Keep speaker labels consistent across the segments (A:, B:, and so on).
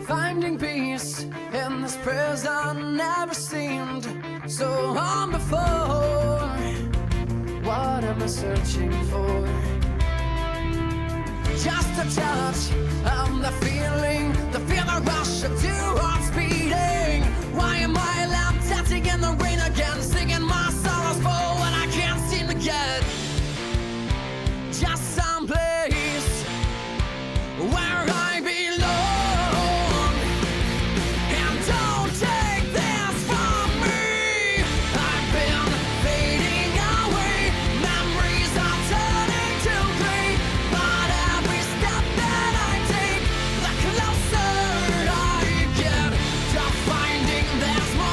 A: Finding peace in this prison never seemed so hard before. What am I searching for? Just a touch of the feeling rush of two hearts beating. Why am I left dancing in the rain again, singing my sorrows for what I can't seem to get? Just some place where I belong. And don't take this from me. I've been fading away, memories are turning to gray. But every step that I take, the closer I get to finding there's more.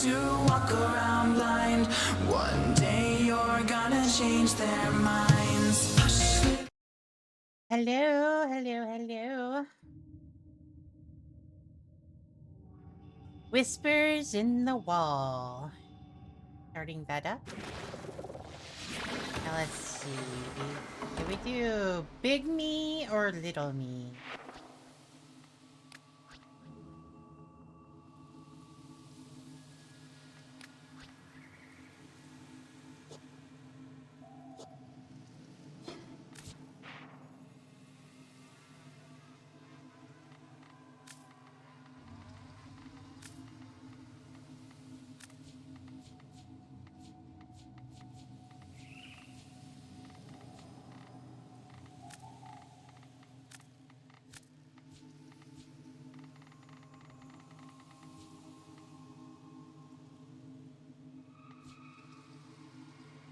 A: to walk around blind. One day you're gonna change their minds. Hush.
B: Hello, hello, hello. Whispers in the wall. Starting that up. Now let's see. Do we do big me or little me?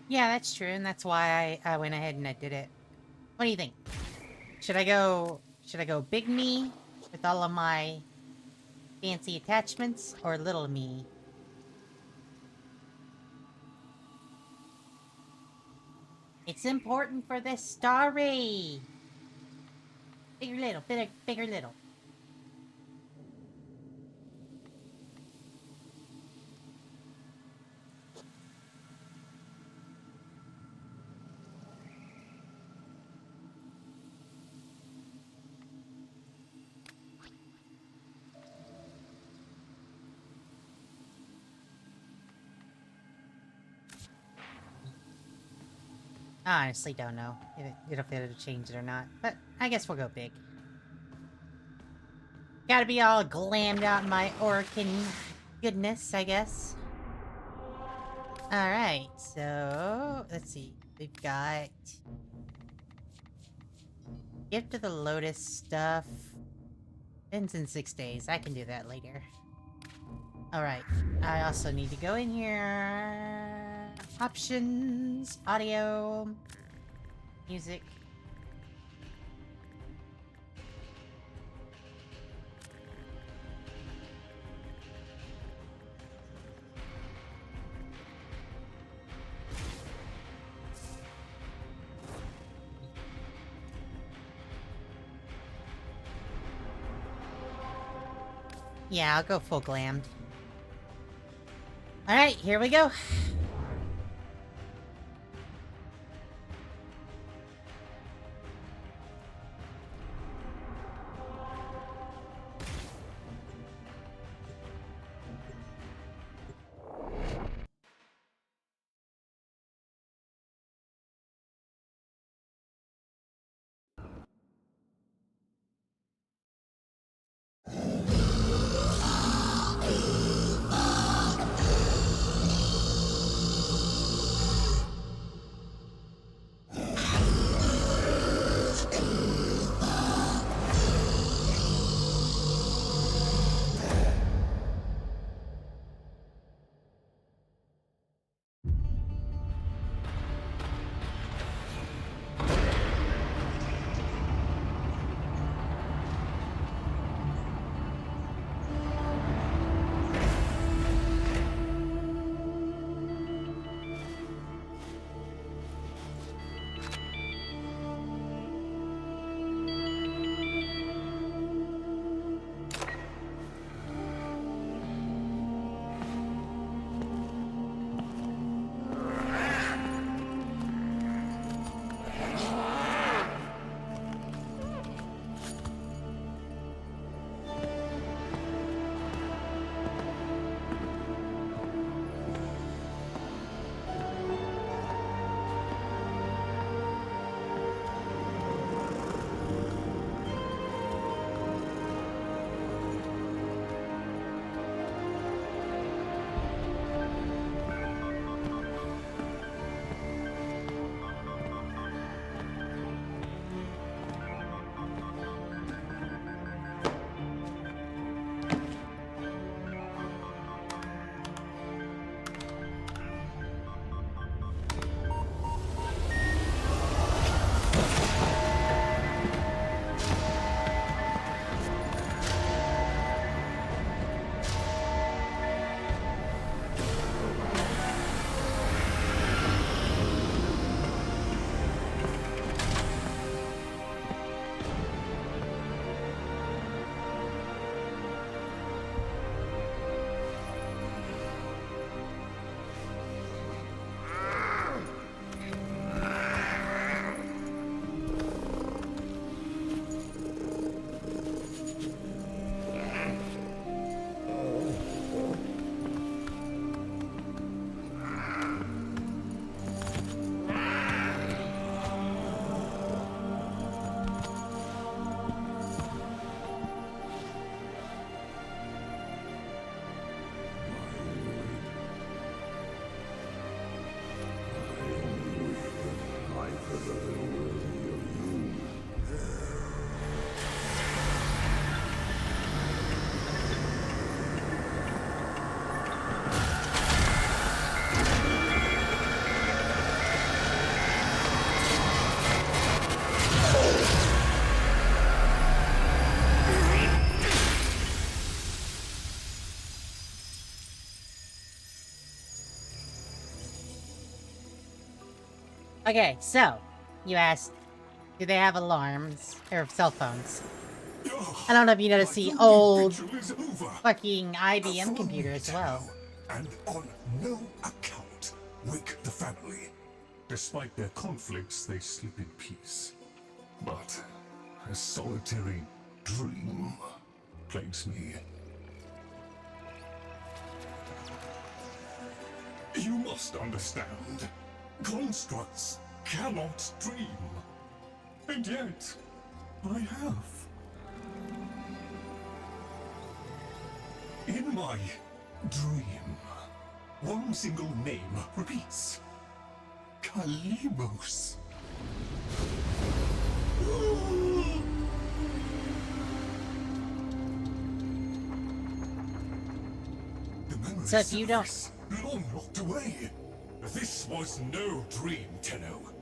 B: Yeah, that's true, and that's why I went ahead and I did it. What do you think? Should I go big me with all of my fancy attachments or little me? It's important for this story. Big or little, big or little. I honestly don't know if it'll change it or not, but I guess we'll go big. Gotta be all glammed out in my Orkin goodness, I guess. Alright, so let's see. We've got Gift of the Lotus stuff. Ends in 6 days. I can do that later. Alright. I also need to go in here. Options. Audio. Music. Yeah, I'll go full glammed. Alright, here we go. Okay, so, you asked, do they have alarms? Or cell phones? I don't know if you noticed the old fucking IBM computer as well.
C: And on no account wake the family. Despite their conflicts, they sleep in peace. But a solitary dream plagues me. You must understand. Constructs cannot dream. And yet, I have. In my dream, one single name repeats. Kalimos. The memory
B: So if you don't-
C: surface, long locked away. This was no dream, Tenno.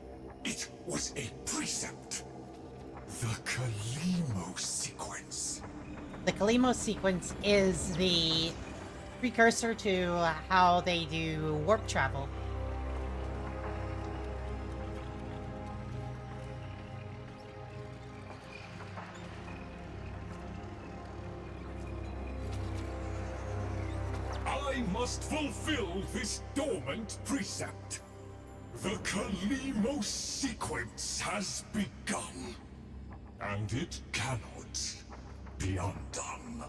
C: It was a precept. The Kalimo sequence.
B: The Kalimo sequence is the precursor to how they do warp travel.
C: I must fulfill this dormant precept. The Kalimo sequence has begun, and it cannot be undone.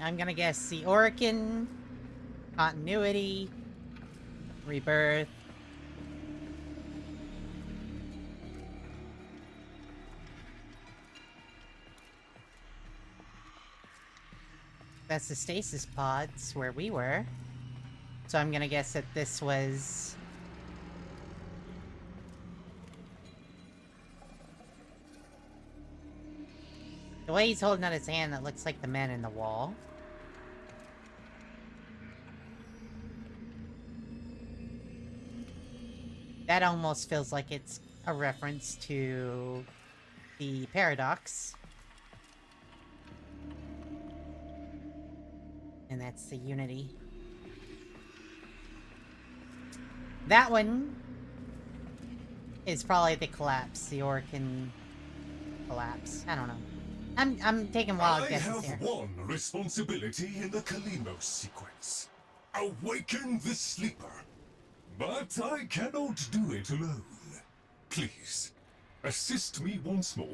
B: I'm gonna guess the Orokin, continuity, rebirth. That's the stasis pods where we were. So I'm gonna guess that this was... The way he's holding out his hand, that looks like the man in the wall. That almost feels like it's a reference to the paradox. And that's the unity. That one is probably the collapse, the Orcan collapse. I don't know. I'm taking wild guesses here.
C: I have one responsibility in the Kalimo sequence. Awaken the sleeper. But I cannot do it alone. Please, assist me once more.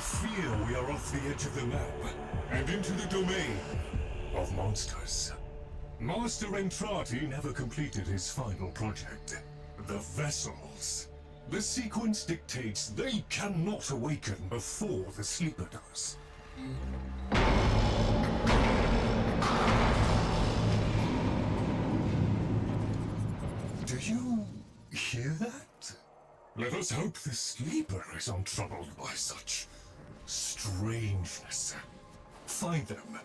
C: fear we are off the edge of the map and into the domain of monsters. Master Entrati never completed his final project, the vessels. The sequence dictates they cannot awaken before the sleeper does. Do you hear that? Let us hope the sleeper is untroubled by such strangeness. Find them.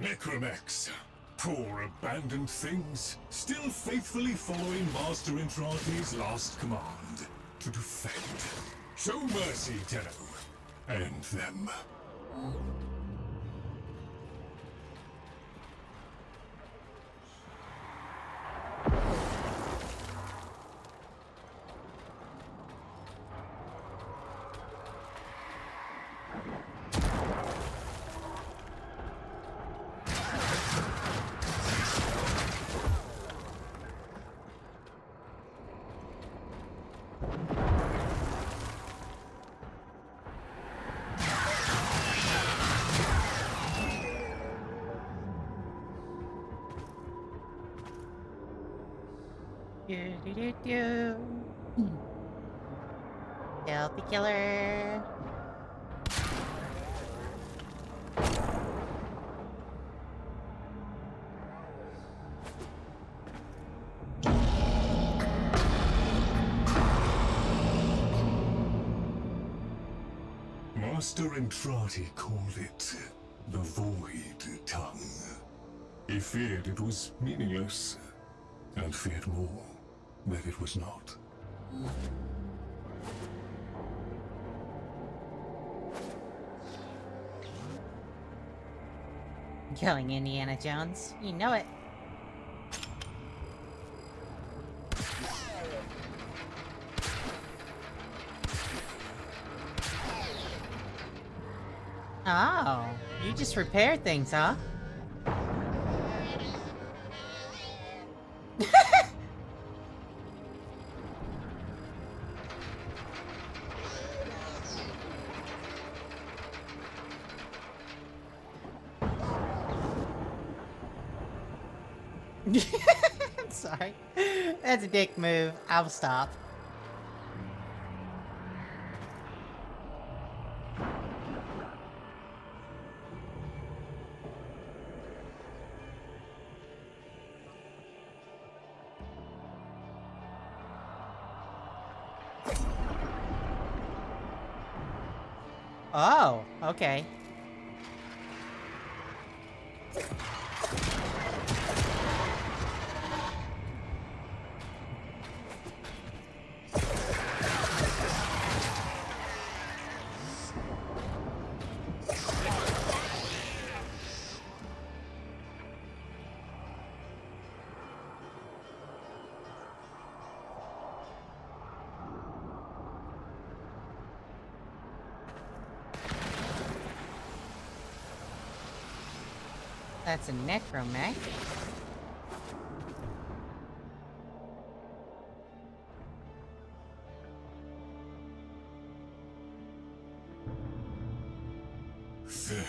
C: Necromex, poor abandoned things, still faithfully following Master Entrati's last command, to defend. Show mercy, Tenno. End them.
B: Do. Kill the killer.
C: Master Entrati called it the Void Tongue. He feared it was meaningless, and feared more that it was not.
B: Killing Indiana Jones. You know it. Oh, you just repair things, huh? I'm sorry. That's a dick move. I'll stop. Oh, okay. That's a necromech.
C: There.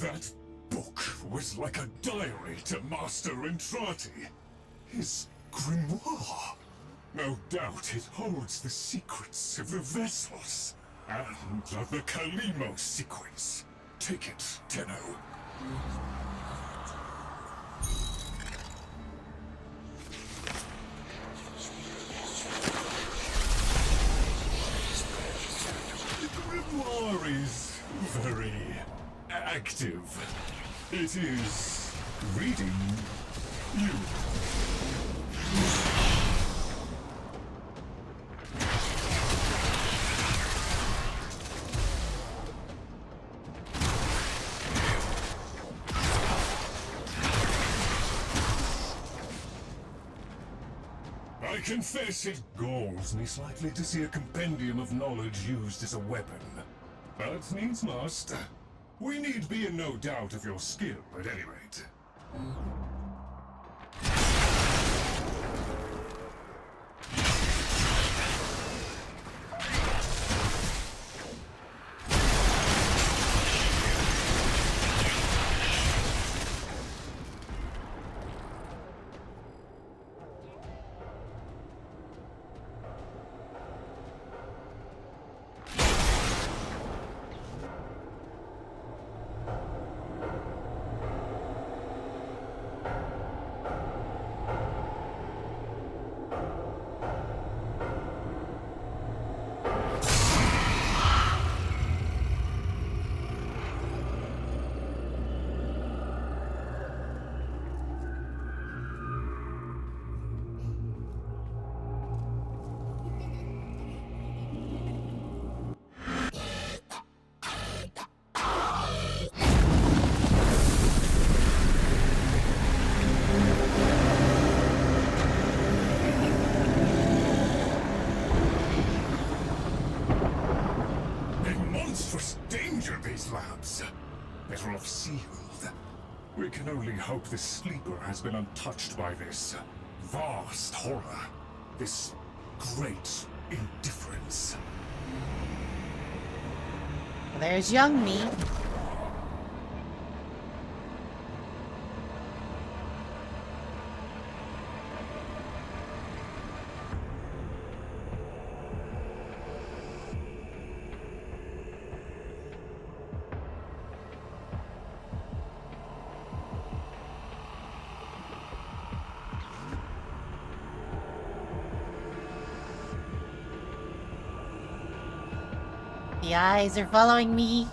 C: That book was like a diary to Master Entrati. His grimoire. No doubt it holds the secrets of the vessels and of the Kalimo sequence. Take it, Tenno. The grimoire is very active. It is reading you. I confess it galls me slightly to see a compendium of knowledge used as a weapon. But needs must. We need be in no doubt of your skill, at any rate. These labs. Better off sealed. We can only hope the sleeper has been untouched by this vast horror. This great indifference.
B: Well, there's young me. The eyes are following me.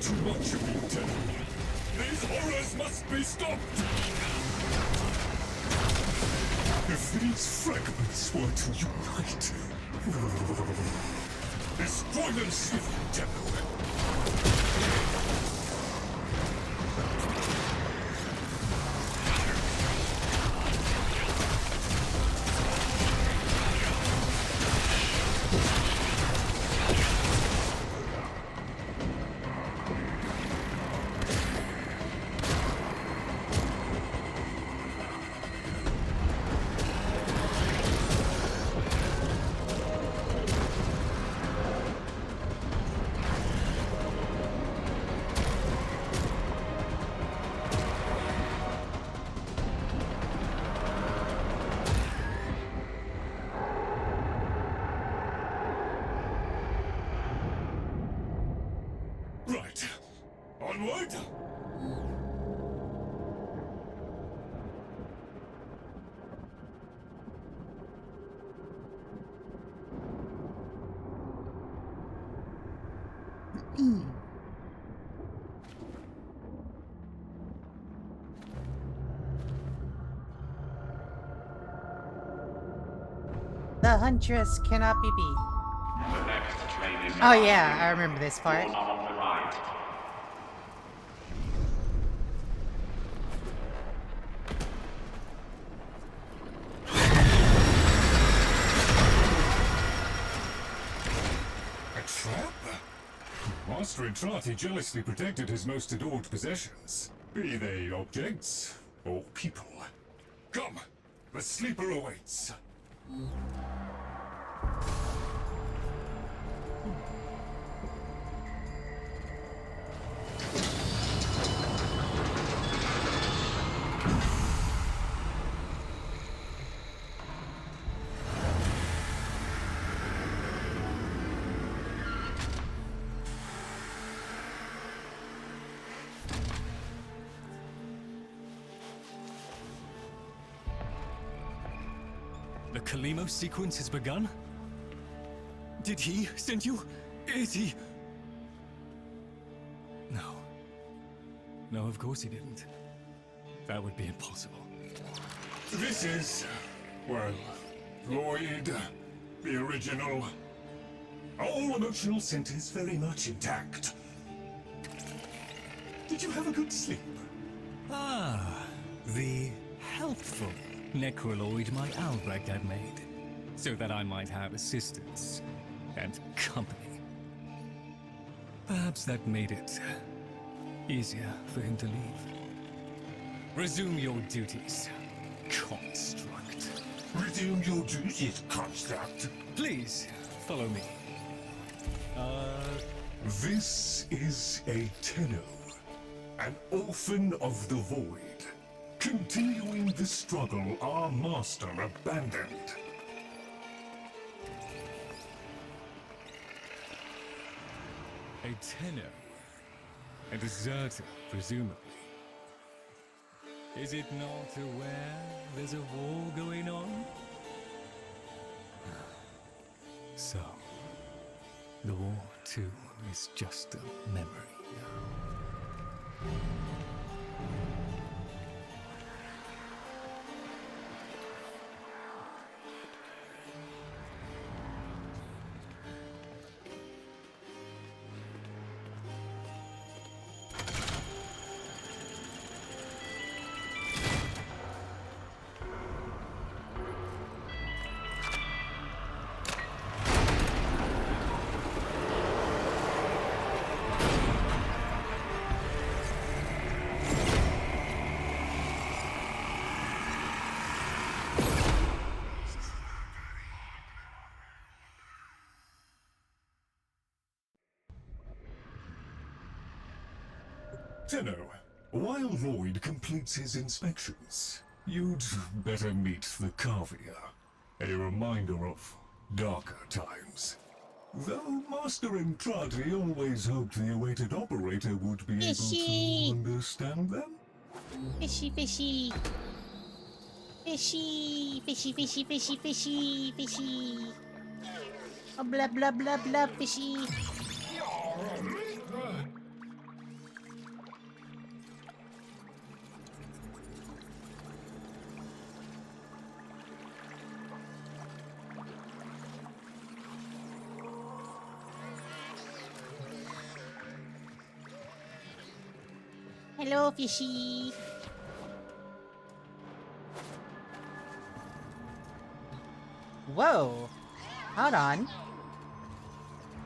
C: Too much of you, Tenno. These horrors must be stopped! If these fragments were to unite... Destroy them swiftly, Tenno. Onward!
B: The Huntress cannot be beat.
D: The next train is
B: Oh yeah, I remember this part.
D: on the right.
C: A trap? Master Entrati jealously protected his most adored possessions, be they objects or people. Come, the sleeper awaits.
E: The Kalimo sequence has begun? Did he send you? Is he? No. No, of course he didn't. That would be impossible.
C: This is, well, Lloyd, the original. All emotional centers very much intact. Did you have a good sleep?
E: Ah, the helpful necroloid my Albrecht had made, so that I might have assistance and company. Perhaps that made it easier for him to leave. Resume your duties, construct.
C: Resume your duties, construct.
E: Please, follow me.
C: This is a Tenno, an orphan of the void, continuing the struggle our master abandoned.
E: A Tenno. A deserter, presumably. Is it not aware there's a war going on? So, the war too is just a memory.
C: Tenno, while Lloyd completes his inspections, you'd better meet the Carvier, a reminder of darker times. Though Master Entrati always hoped the awaited operator would be
B: Fishy.
C: able to understand them.
B: Fishy, fishy. Fishy, fishy, fishy, fishy, fishy, fishy. Oh, blah, blah, blah, blah, fishy. Hello, fishy. Whoa. Hold on.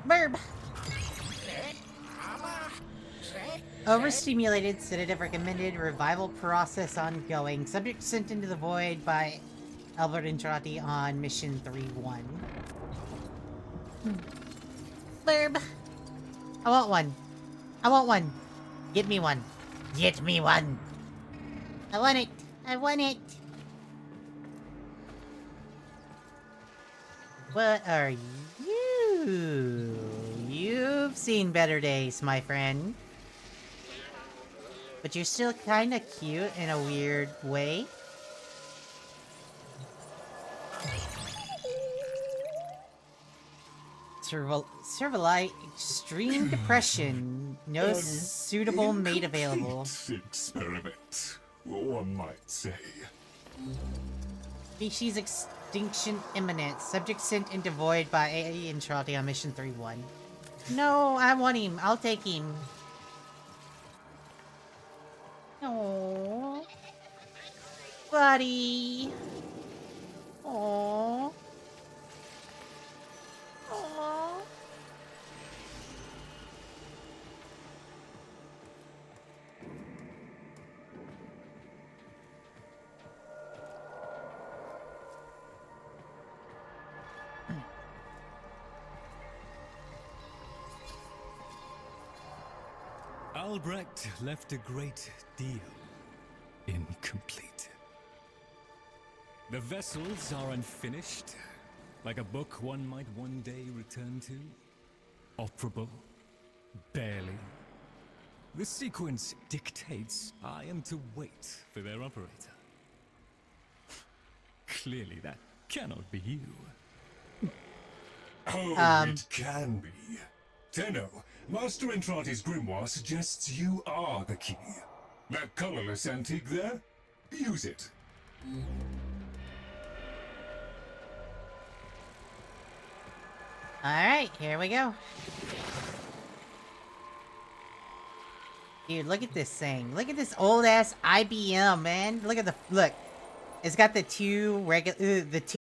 B: Burb. Overstimulated, sedative recommended, revival process ongoing. Subject sent into the void by Albert Entrati on mission 3-1. Burb. I want one. I want one. Get me one. Get me one. I want it. I want it. What are you? You've seen better days, my friend. But you're still kinda cute in a weird way. Servalite, extreme depression. No suitable mate available.
C: Incomplete experiment, one might say.
B: Species extinction imminent. Subject sent into void by AA Entrati on mission 3-1. No, I want him. I'll take him. Oh, buddy. Oh. Oh.
E: Albrecht left a great deal incomplete. The vessels are unfinished, like a book one might one day return to. Operable, barely. The sequence dictates I am to wait for their operator. Clearly that cannot be you.
C: Oh, it can be. Tenno, Master Entrati's grimoire suggests you are the key. That colorless antique there? Use it.
B: Alright, here we go. Dude, look at this thing. Look at this old ass IBM, man. Look at the look. It's got the two regular the two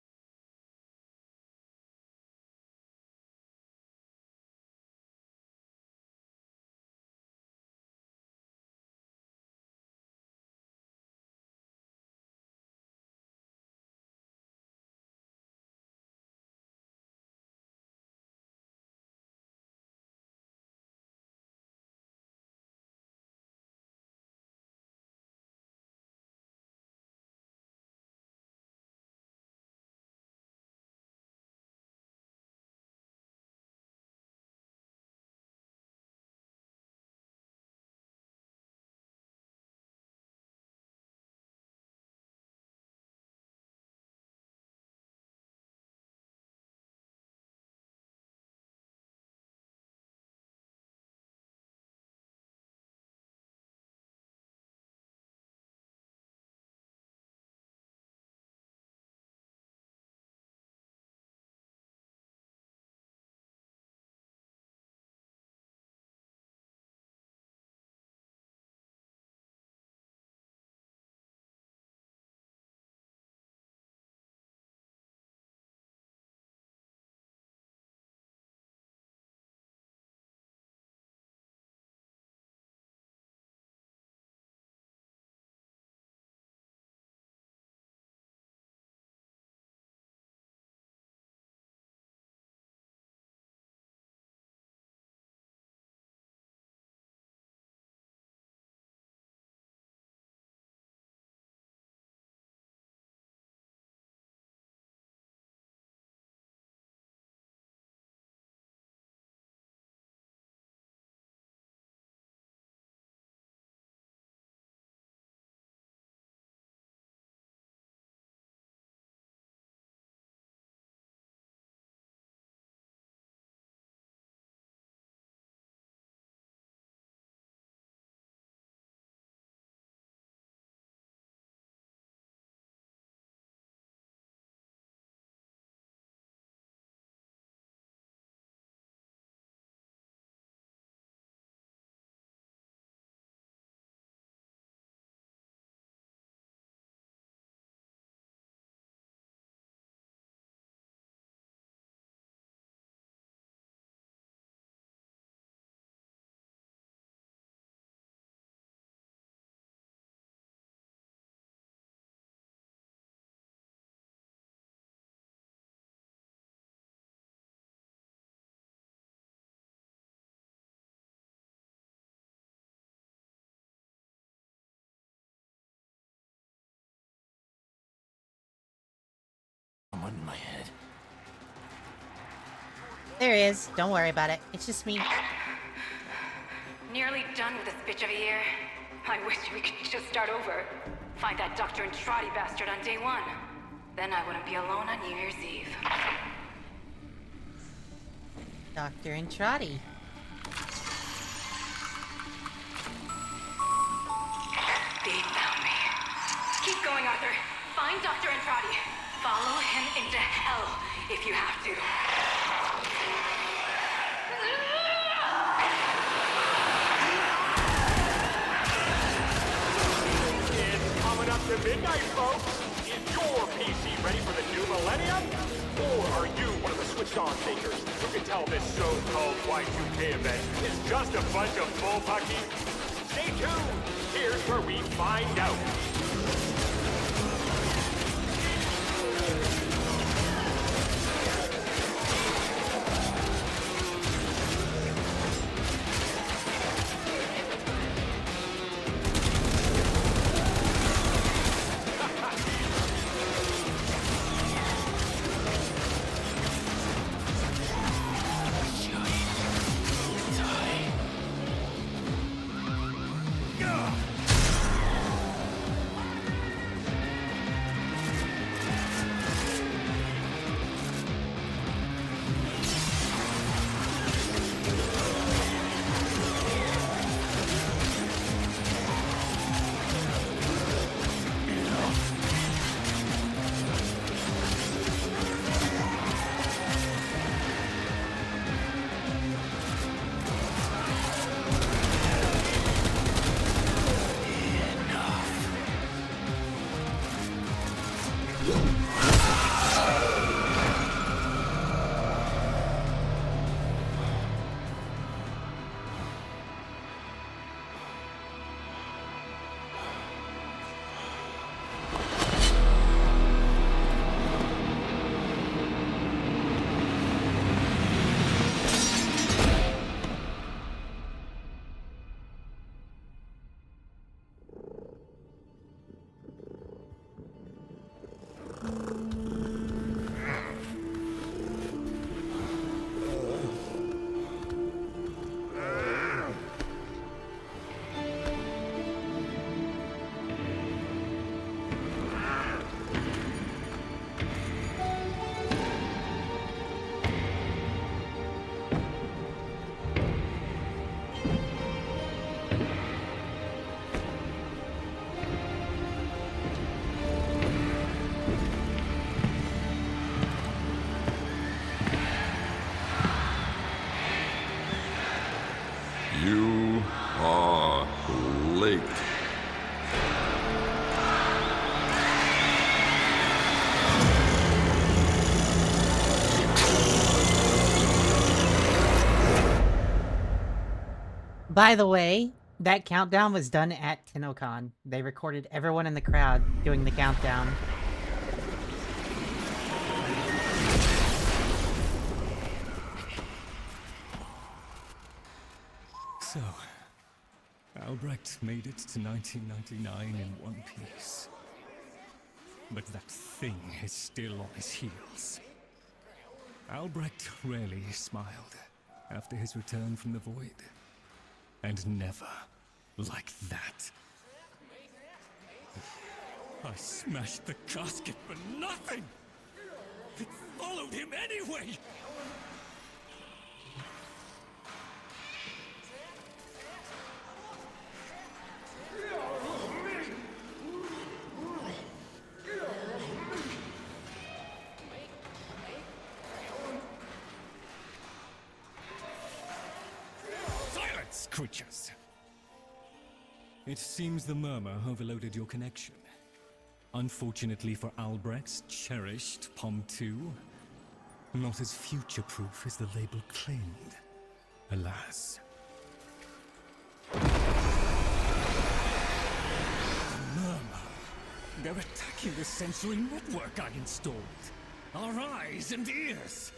A: On my head.
B: there is. Don't worry about it. It's just me.
F: Nearly done with this bitch of a year. I wish we could just start over. Find that Doctor and Trotty bastard on day one. Then I wouldn't be alone on New Year's Eve.
B: Doctor and Trotty.
F: They found me. Keep going, Arthur. Find Doctor and Trotty. Follow him into hell if you have to.
G: It's coming up to midnight, folks. Is your PC ready for the new millennium? Or are you one of the switched-on thinkers who can tell this so-called Y2K event is just a bunch of bullpucky? Stay tuned. Here's where we find out.
H: You are late.
B: By the way, that countdown was done at TennoCon. They recorded everyone in the crowd doing the countdown.
E: So, Albrecht made it to 1999 in one piece. But that thing is still on his heels. Albrecht rarely smiled after his return from the void. And never like that. I smashed the casket for nothing! It followed him anyway! Silence, creatures! It seems the murmur overloaded your connection. Unfortunately for Albrecht's cherished POM 2, not as future-proof as the label claimed. Alas. The murmur. They're attacking the sensory network I installed. Our eyes and ears.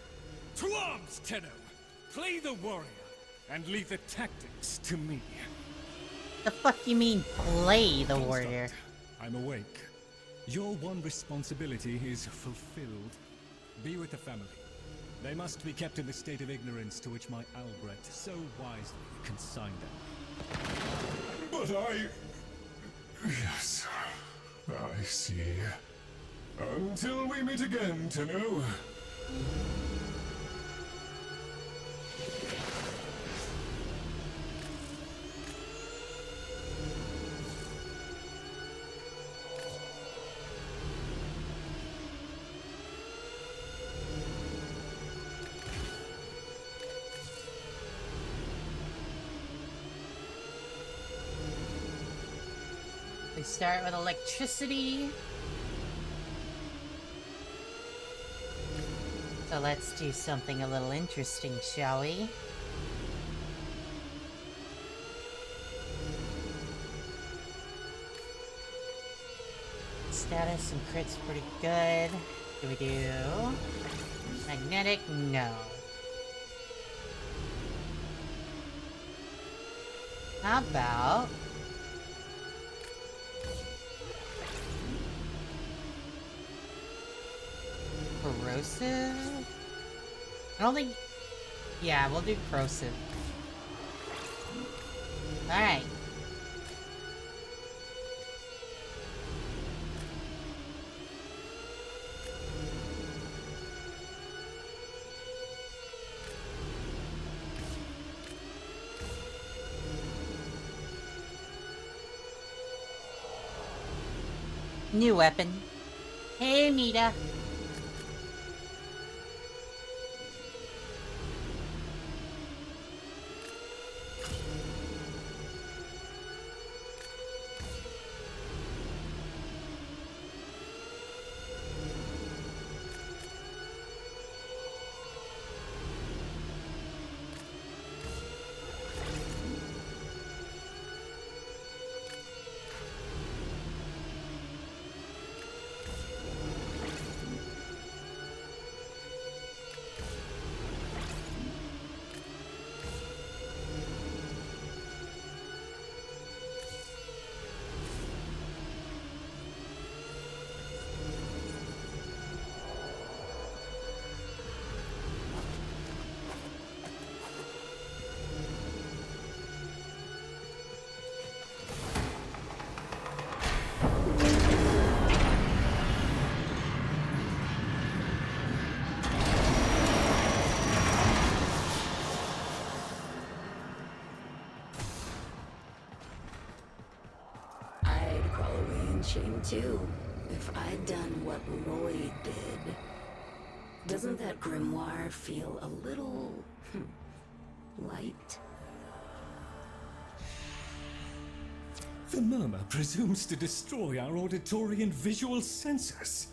E: To arms, Tenno! Play the warrior, and leave the tactics to me.
B: The fuck you mean, play the warrior?
E: I'm awake. Your one responsibility is fulfilled. Be with the family. They must be kept in the state of ignorance to which my Albrecht so wisely consigned them.
C: But Yes, I see. Until we meet again, Tenno.
B: We start with electricity. So let's do something a little interesting, shall we? Status and crits pretty good. Do we do magnetic? No. How about corrosive? I don't think... Yeah, we'll do corrosive. Alright. New weapon. Hey, Mita.
I: Shame too, if I'd done what Lloyd did. Doesn't that grimoire feel a little... light?
E: The murmur presumes to destroy our auditory and visual senses.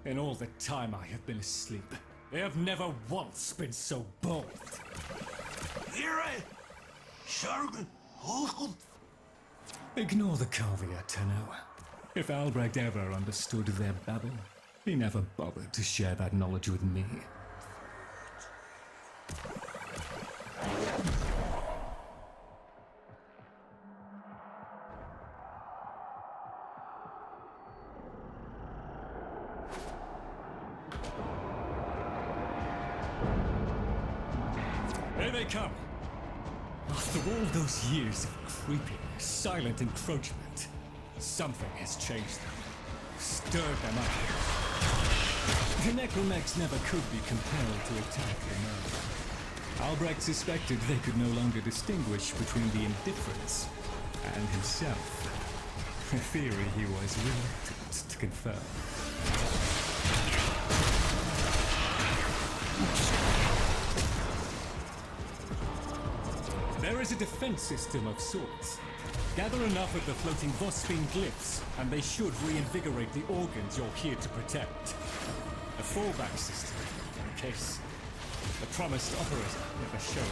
E: In all the time I have been asleep, they have never once been so bold. Ignore the caveat, Tenno. If Albrecht ever understood their babble, he never bothered to share that knowledge with me. Here they come! After all those years of creeping, silent encroachment, something has changed them, stirred them up. The necromecs never could be compelled to attack the murder. Albrecht suspected they could no longer distinguish between the indifference and himself. A theory he was reluctant to confirm. There is a defense system of sorts. Gather enough of the floating Vosphine glyphs, and they should reinvigorate the organs you're here to protect. A fallback system, in case the promised operator never showed.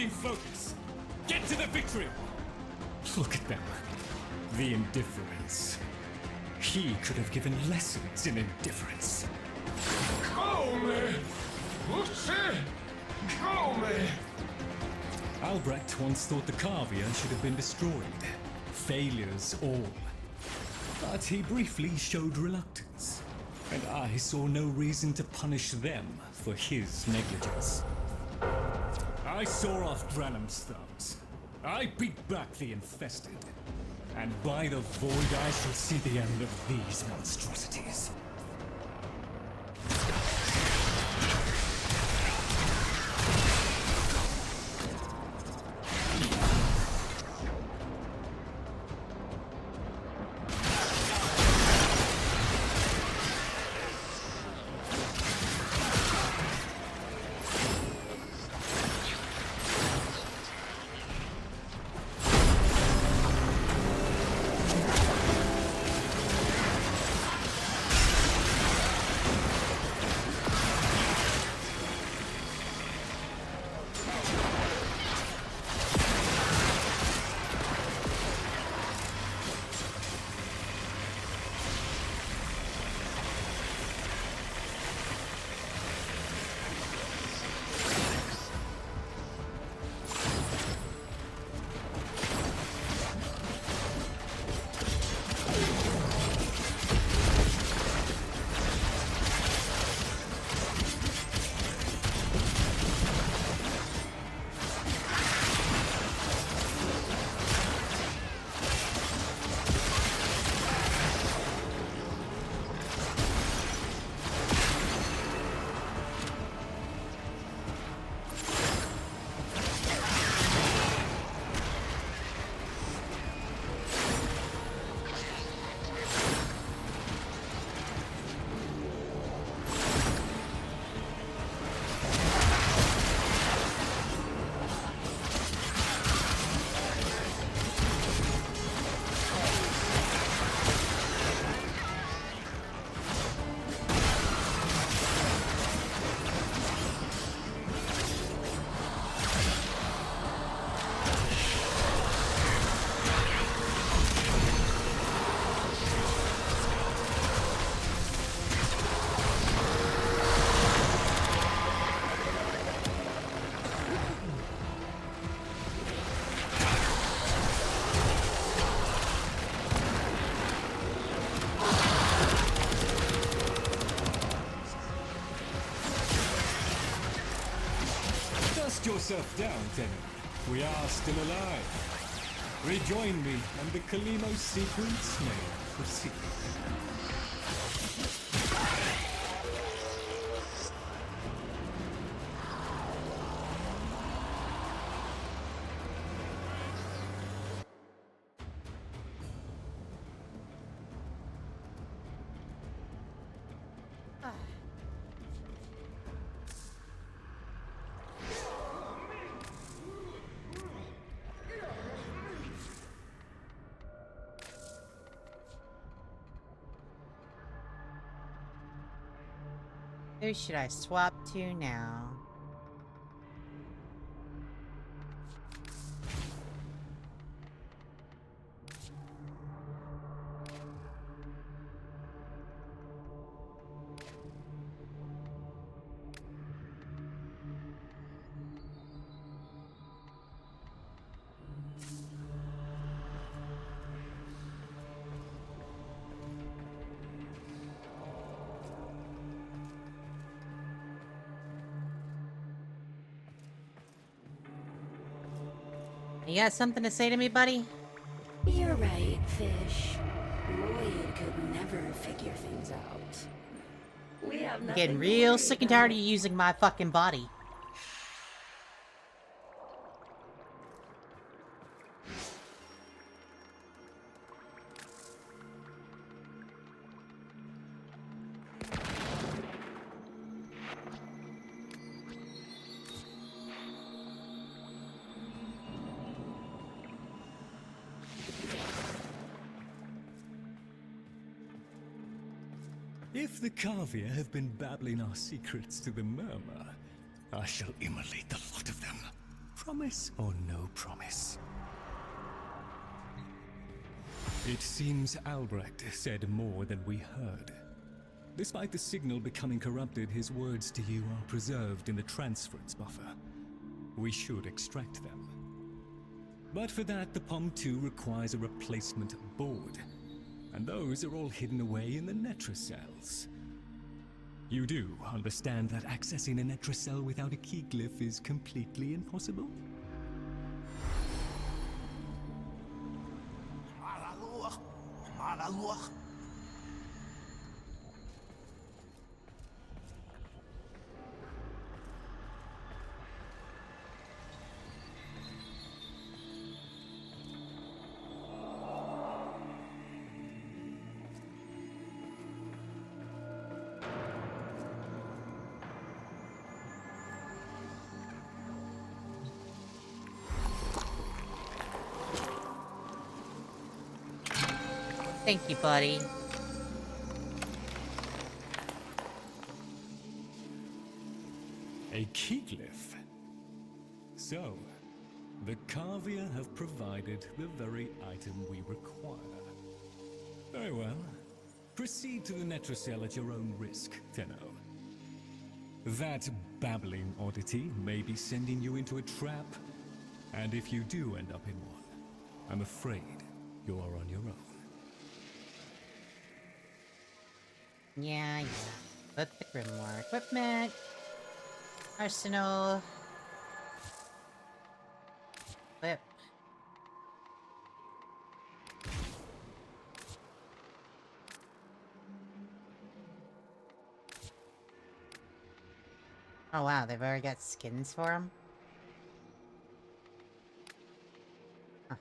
E: Maintain focus. Get to the vitriol. Look at them. The indifference. He could have given lessons in indifference.
C: Come! Come!
E: Albrecht once thought the Carvia should have been destroyed. Failures all. But he briefly showed reluctance. And I saw no reason to punish them for his negligence. I saw off Dranum's thumbs. I beat back the infested. And by the void I shall see the end of these monstrosities. Yourself down, Tenny. We are still alive. Rejoin me and the Kalimo sequence may proceed.
B: Who should I swap to now? You got something to say to me, buddy?
I: You're right, Fish. Lloyd could never figure things out. We have
B: I'm
I: nothing
B: getting
I: to
B: real
I: worry
B: sick and tired of
I: about.
B: you using my fucking body.
E: If the Carvia have been babbling our secrets to the Murmur, I shall immolate the lot of them. Promise or no promise? It seems Albrecht said more than we heard. Despite the signal becoming corrupted, his words to you are preserved in the transference buffer. We should extract them. But for that, the POM-2 requires a replacement board. And those are all hidden away in the Netra cells. You do understand that accessing a Netra cell without a key glyph is completely impossible?
B: Thank you, buddy.
E: A key glyph? So, the Carvia have provided the very item we require. Very well. Proceed to the Netra cell at your own risk, Tenno. That babbling oddity may be sending you into a trap, and if you do end up in one, I'm afraid you are on your own.
B: Yeah. Put the Grimoire equipment. Arsenal. Whip. Oh wow, they've already got skins for him? Huh.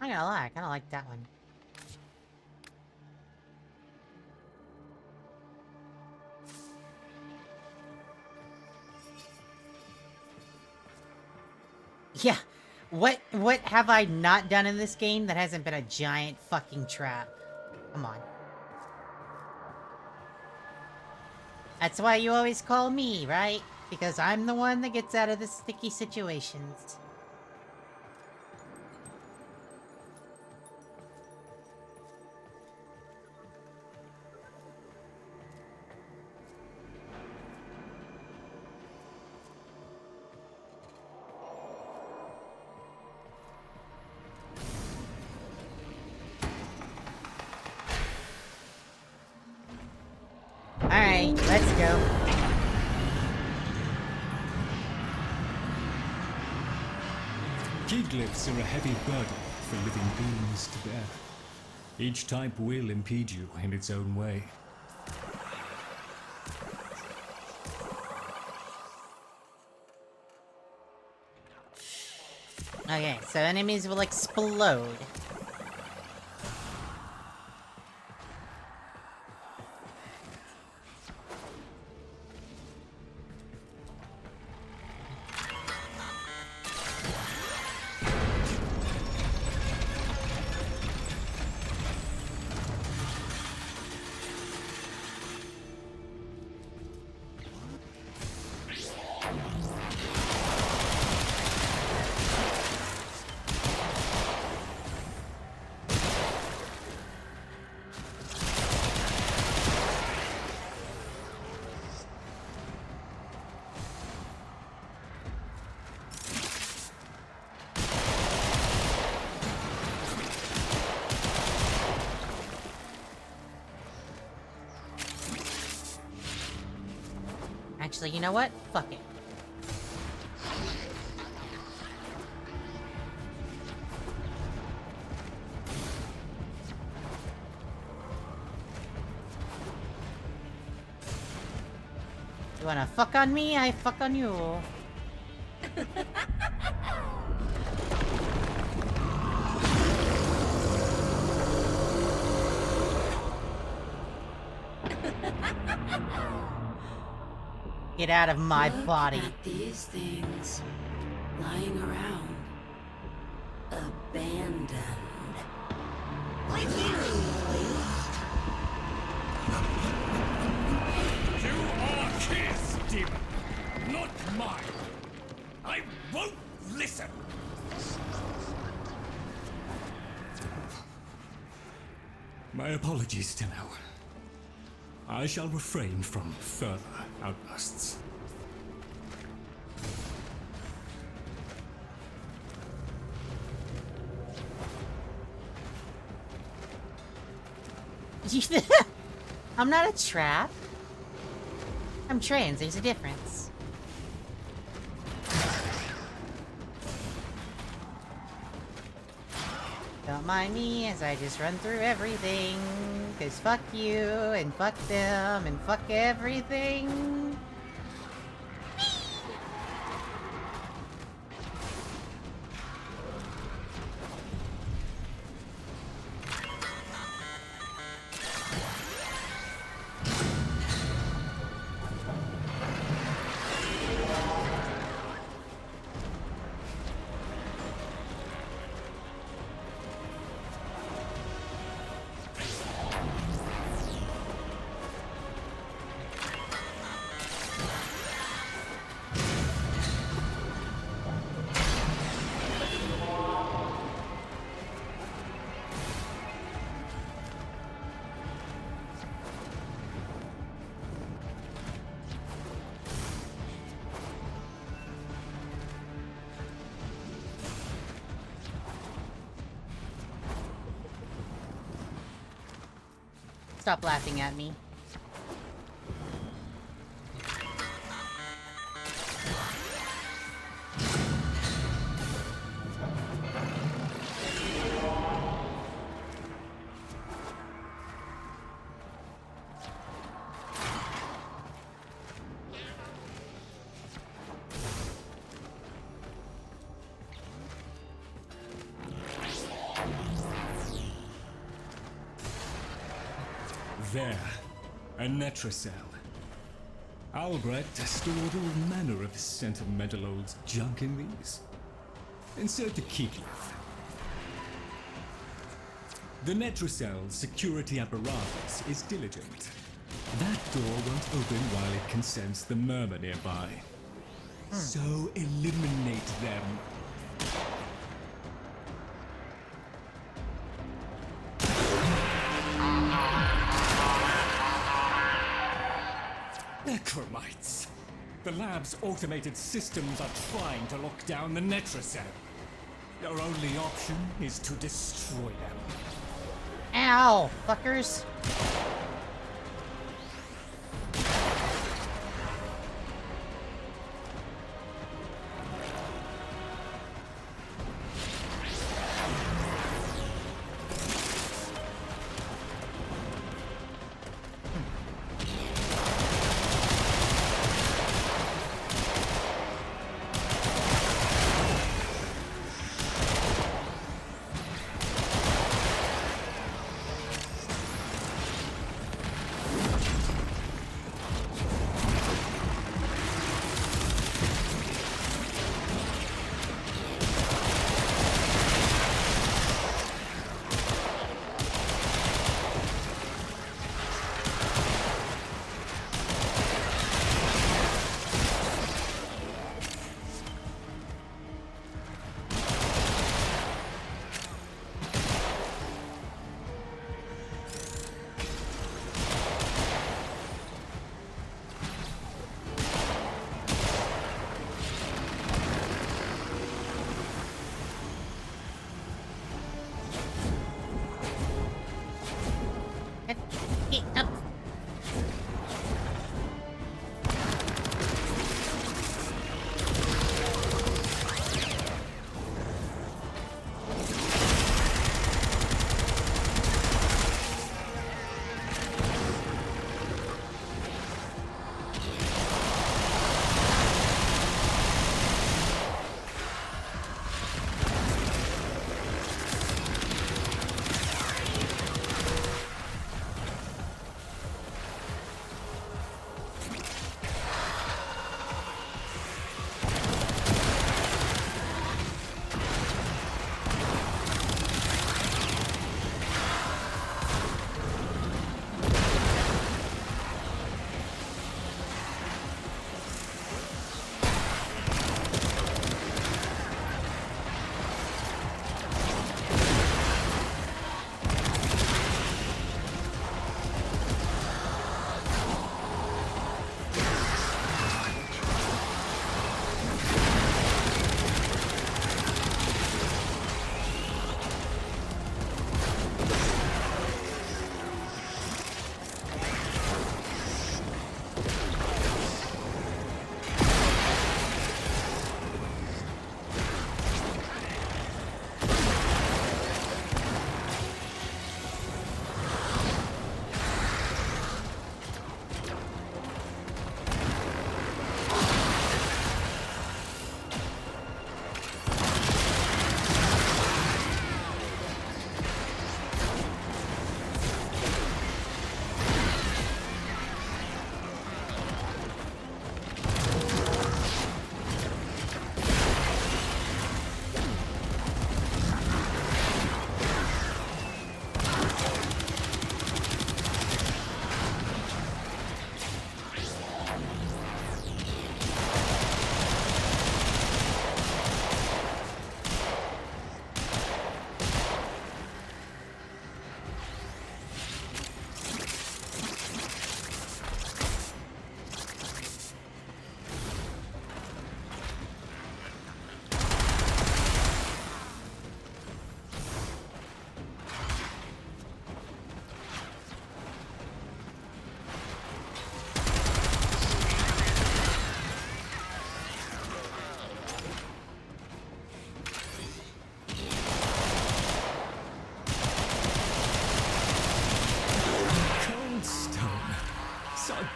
B: I'm not gonna lie, I kinda like that one. Yeah, what have I not done in this game that hasn't been a giant fucking trap? Come on. That's why you always call me, right? Because I'm the one that gets out of the sticky situations. Alright, let's go.
E: Key glyphs are a heavy burden for living beings to bear. Each type will impede you in its own way.
B: Okay, so enemies will explode. Actually, you know what? Fuck it. You wanna fuck on me? I fuck on you. Get out of my body.
I: Look at these things lying around, abandoned.
E: listen! My apologies, Tenno. I shall refrain from further outbursts.
B: I'm not a trap. I'm trans, there's a difference. Don't mind me as I just run through everything. Cause fuck you, and fuck them, and fuck everything. Stop laughing at me.
E: There, a Netracell. Albrecht stored all manner of sentimental old junk in these. Insert the key. The Netracell's security apparatus is diligent. That door won't open while it can sense the murmur nearby. So eliminate them. Necromites! The lab's automated systems are trying to lock down the Netracell. Our only option is to destroy them.
B: Ow, fuckers.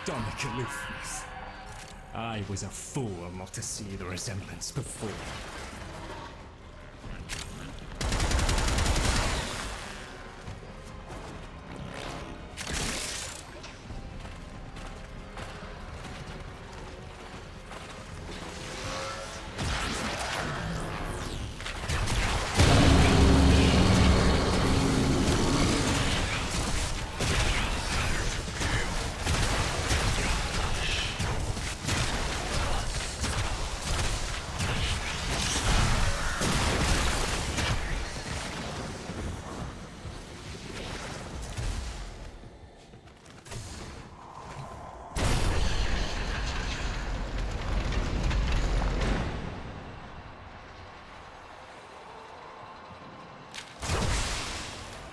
E: stomach aloofness. I was a fool not to see the resemblance before.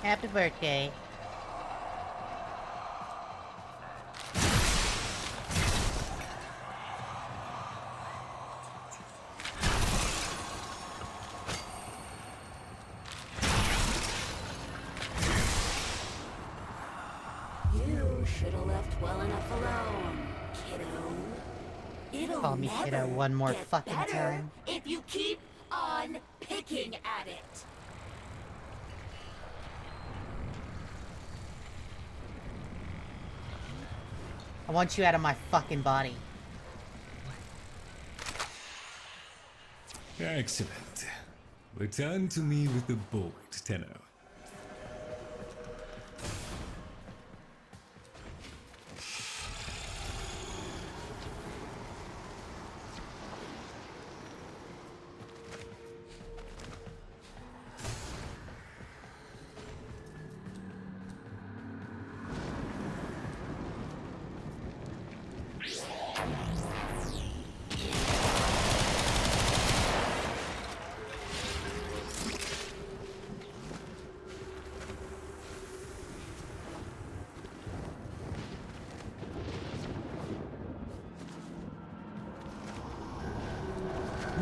B: Happy birthday.
I: You should have left well enough alone, kiddo. It'll
B: Call me
I: never
B: kiddo one more
I: get
B: fucking
I: better
B: time.
I: if you keep on picking at it.
B: I want you out of my fucking body.
E: Excellent. Return to me with the board, Tenno.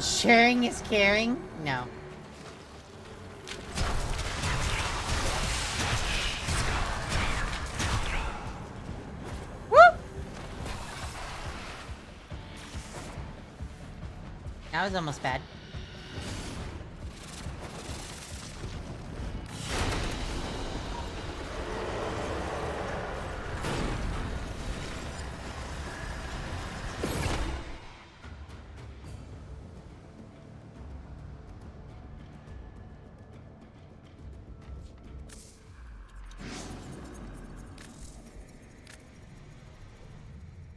B: Sharing is caring? No. Woo! That was almost bad.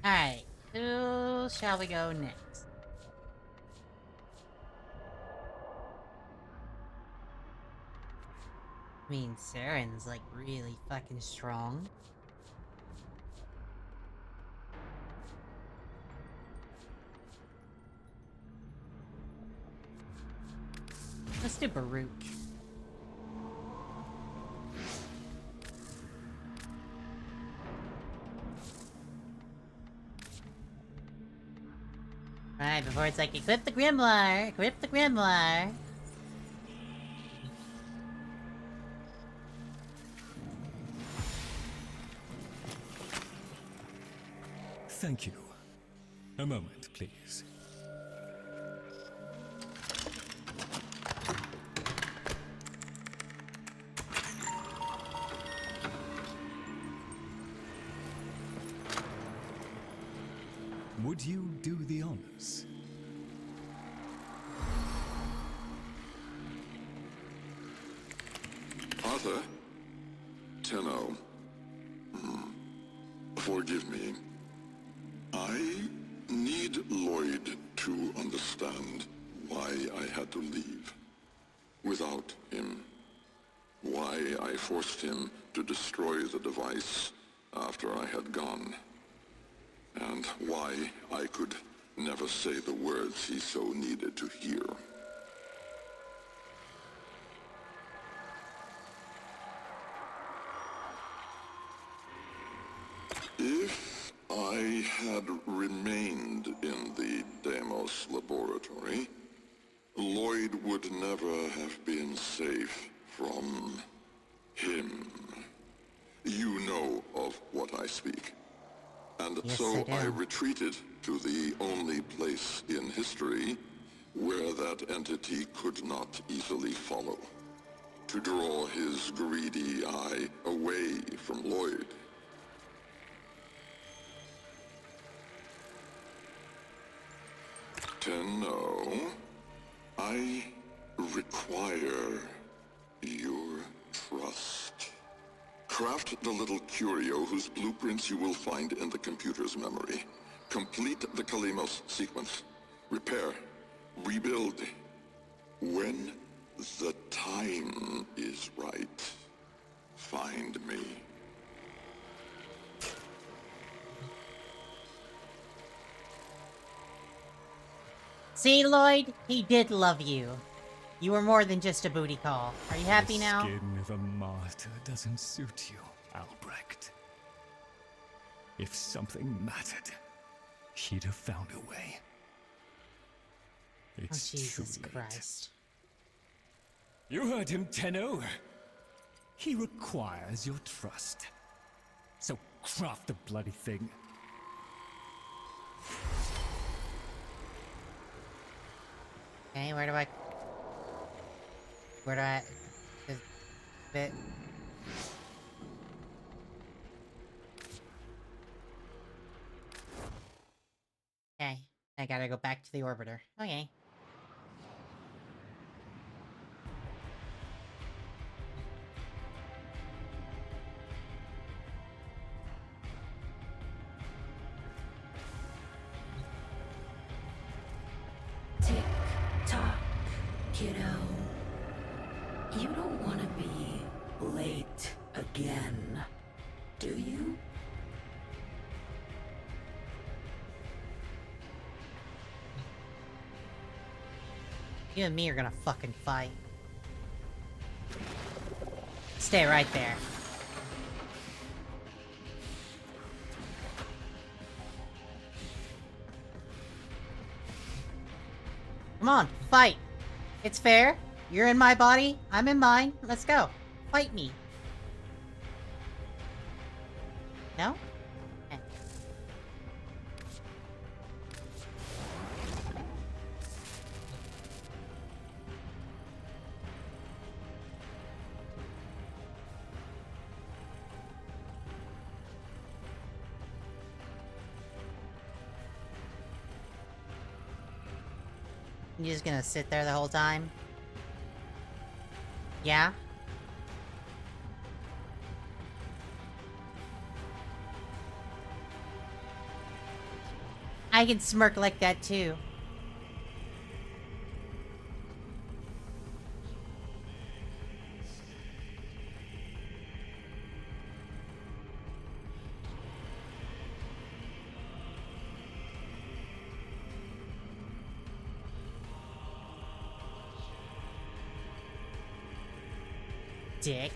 B: Alright, who shall we go next? I mean, Saren's like really fucking strong. Let's do Baruch. Alright, before it's like, equip the Grimoire! Equip the Grimoire!
E: Thank you. A moment, please. Would you do the honors?
H: Arthur? Tenno. Forgive me. I need Lloyd to understand why I had to leave. Without him. Why I forced him to destroy the device after I had gone. And why I could never say the words he so needed to hear. If I had remained in the Deimos laboratory, Lloyd would never have been safe from him. You know of what I speak. And
B: Yes,
H: so
B: I do.
H: retreated to the only place in history where that entity could not easily follow, to draw his greedy eye away from Lloyd. Tenno, I require your trust. Craft the little curio whose blueprints you will find in the computer's memory. Complete the Kalimos sequence. Repair. Rebuild. When the time is right, find me.
B: See, Lloyd? He did love you. You were more than just a booty call. Are you happy
E: the
B: now?
E: Skin of a martyr doesn't suit you, Albrecht. If something mattered, he'd have found a way.
B: Oh,
E: It's
B: Jesus
E: too late.
B: Christ.
E: You heard him, Tenno. He requires your trust. So craft the bloody thing.
B: Okay, where do I... This bit... Okay, I gotta go back to the orbiter. Okay.
I: Tick tock, kiddo. You don't want to be late again, do you?
B: You and me are gonna fucking fight. Stay right there. Come on, fight! It's fair. You're in my body, I'm in mine. Let's go. Fight me. No? Okay. You just gonna sit there the whole time? Yeah? I can smirk like that too. Dick.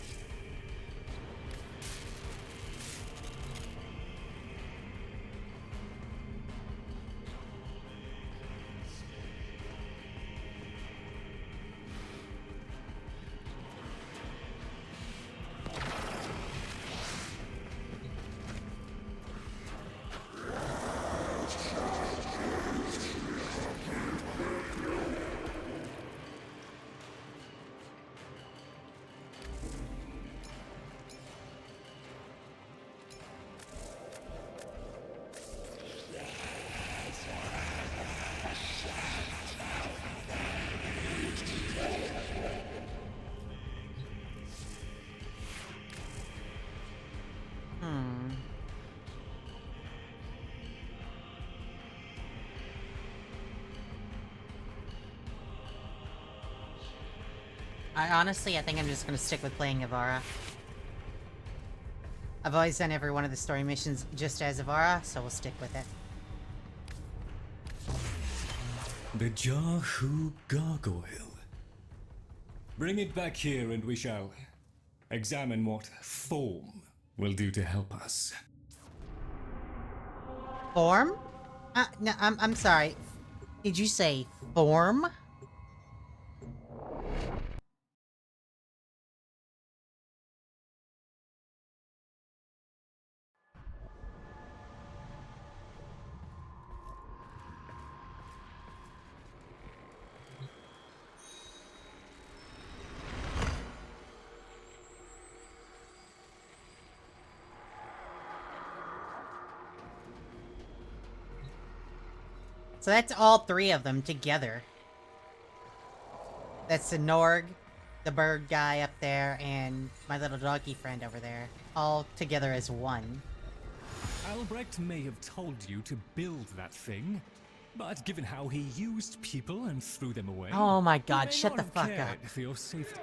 B: I think I'm just gonna stick with playing Ivara. I've always done every one of the story missions just as Ivara, so we'll stick with it.
E: The Jahu Gargoyle. Bring it back here and we shall examine what form will do to help us.
B: Form? No, I'm sorry. Did you say form? So that's all 3 of them together. That's the Norg, the bird guy up there, and my little doggy friend over there. All together as one.
E: Albrecht may have told you to build that thing, but given how he used people and threw them away...
B: Oh my
E: he
B: god,
E: may
B: shut
E: not
B: the
E: have
B: fuck up.
E: cared for your safety.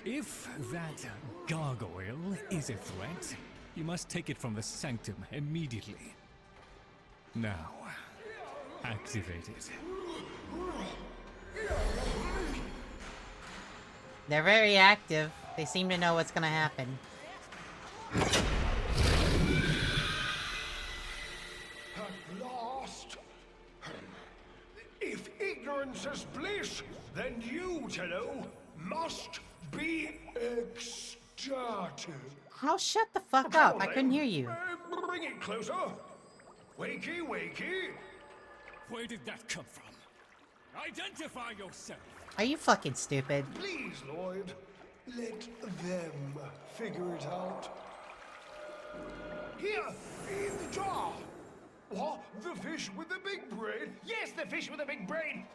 E: If that gargoyle is a threat, you must take it from the sanctum immediately. Now, activate it.
B: They're very active. They seem to know what's gonna happen.
J: At last! If ignorance is bliss, then you, Tenno, must be ecstatic.
B: Oh, shut the fuck up. I couldn't hear you.
J: Bring it closer. Wakey, wakey.
E: Where did that come from? Identify yourself!
B: Are you fucking stupid?
J: Please, Lloyd, let them figure it out. Here, in the jar. What? The fish with the big brain? Yes, the fish with the big brain.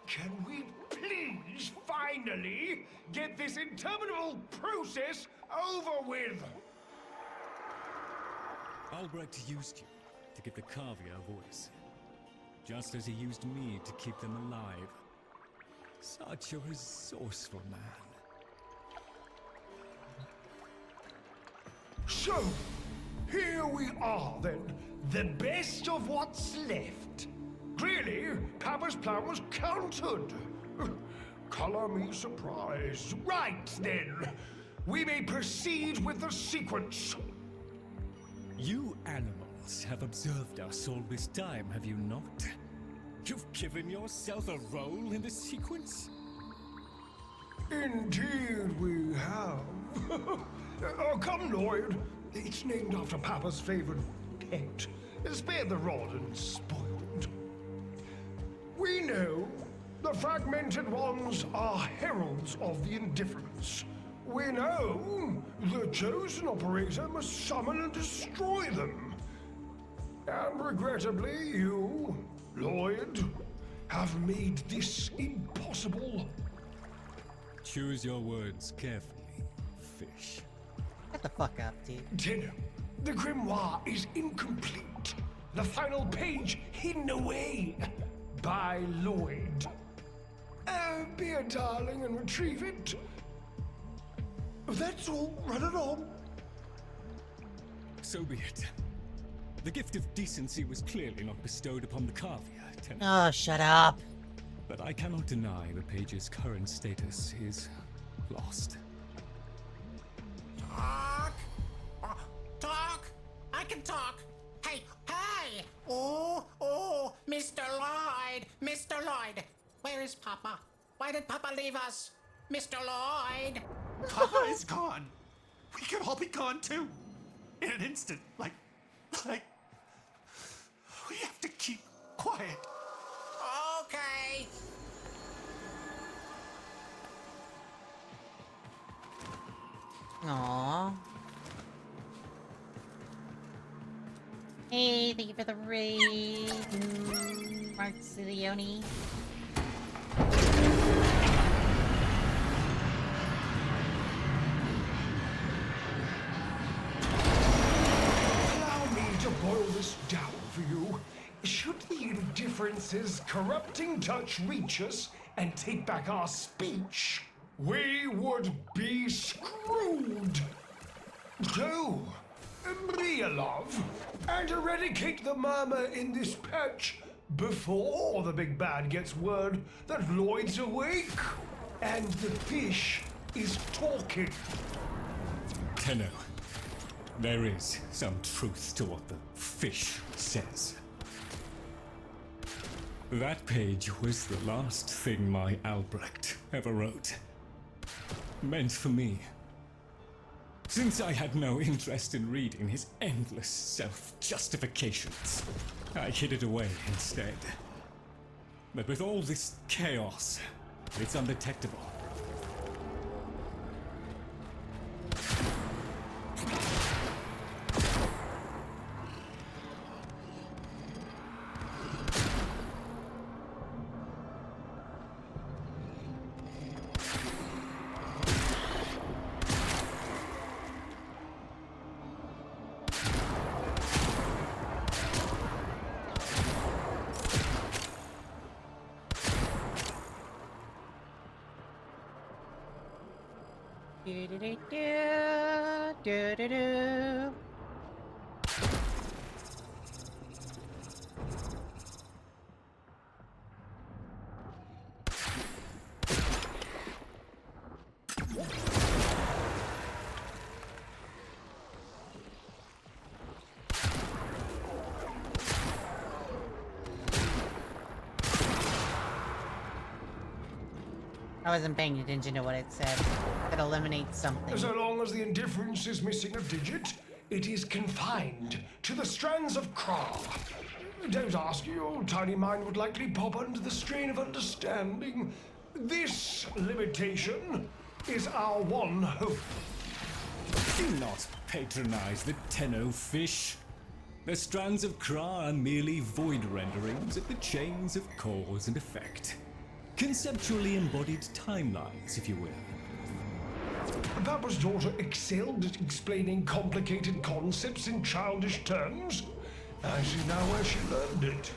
J: Can we please finally get this interminable process over with?
E: Albrecht used you to give the Cavia a voice, just as he used me to keep them alive. Such a resourceful man.
J: So, here we are then, the best of what's left. Clearly, Papa's plan was countered. Color me surprised. Right then, we may proceed with the sequence.
E: You animals have observed us all this time, have you not? You've given yourself a role in the sequence?
J: Indeed we have. Oh, come, Lloyd. It's named after Papa's favorite pet. Spare the rod and spoiled. We know the fragmented ones are heralds of the indifference. We know the chosen operator must summon and destroy them. And regrettably, you, Lloyd, have made this impossible.
E: Choose your words carefully, fish.
B: Shut the fuck up, dude.
J: Tenno, the grimoire is incomplete. The final page hidden away by Lloyd. Be a darling and retrieve it. That's all. Run along.
E: So be it. The gift of decency was clearly not bestowed upon the Cavia, Tenno.
B: Oh, shut up.
E: But I cannot deny the page's current status is lost.
K: Talk? Talk? I can talk. Hey, hey! Oh, Mr. Lloyd! Mr. Lloyd! Where is Papa? Why did Papa leave us? Mr. Lloyd!
L: Papa is gone. We could all be gone too. In an instant. Like, we have to keep quiet.
K: Okay.
B: Aww. Hey, thank you for the raid, Marcileone.
J: Allow me to boil this down for you. Should the indifference's corrupting touch reach us and take back our speech, we would be screwed. So, be a love, and eradicate the murmur in this patch before the big bad gets word that Lloyd's awake and the fish is talking.
E: Tenno, there is some truth to what the fish says. That page was the last thing my Albrecht ever wrote. Meant for me. Since I had no interest in reading his endless self-justifications, I hid it away instead. But with all this chaos, it's undetectable.
B: Do do do do do do do. I wasn't paying attention to what it said. It eliminates something.
J: So long as the indifference is missing a digit, it is confined to the strands of Kra. Don't ask, your tiny mind would likely pop under the strain of understanding. This limitation is our one hope.
E: Do not patronize the Tenno fish. The strands of Kra are merely void renderings of the chains of cause and effect. Conceptually embodied timelines, if you will.
J: Papa's daughter excelled at explaining complicated concepts in childish terms. I see now where she learned it.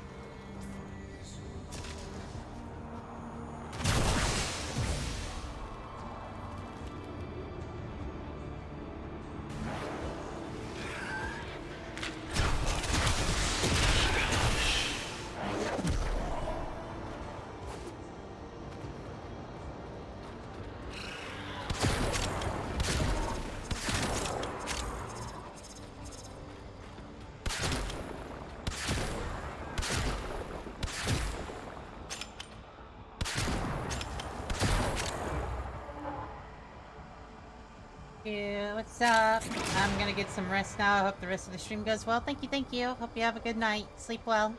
B: Yeah, what's up? I'm gonna get some rest now. I hope the rest of the stream goes well. Thank you, thank you. Hope you have a good night. Sleep well.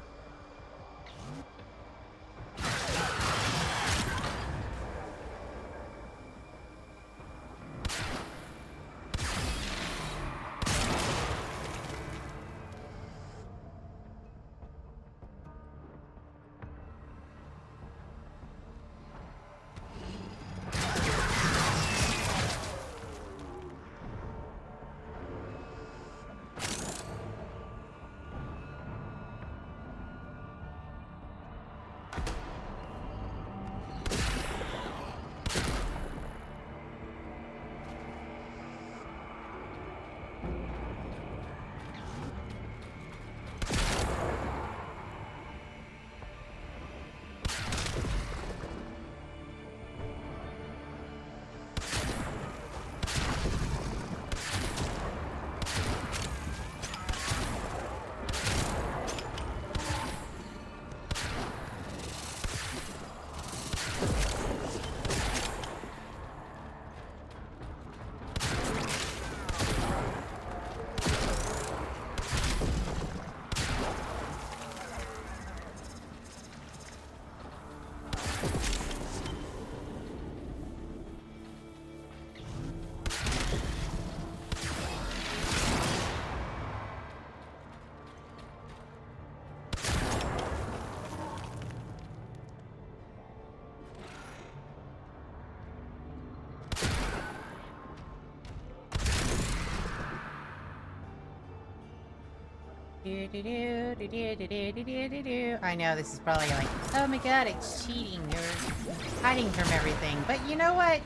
B: I know this is probably like, oh my god, it's cheating. You're hiding from everything. But you know what?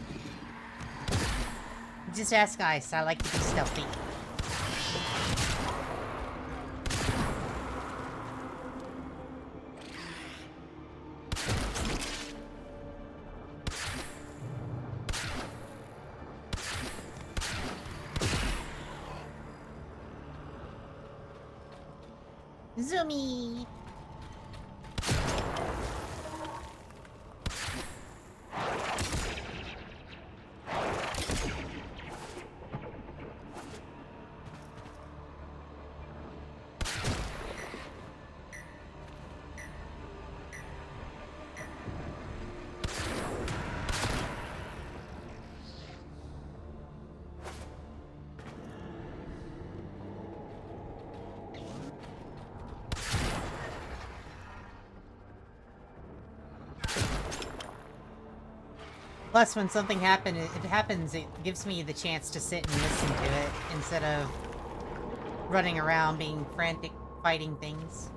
B: Just ask Ice. I like to be stealthy. Zoomy! Plus, when something happens, it gives me the chance to sit and listen to it instead of running around being frantic, fighting things.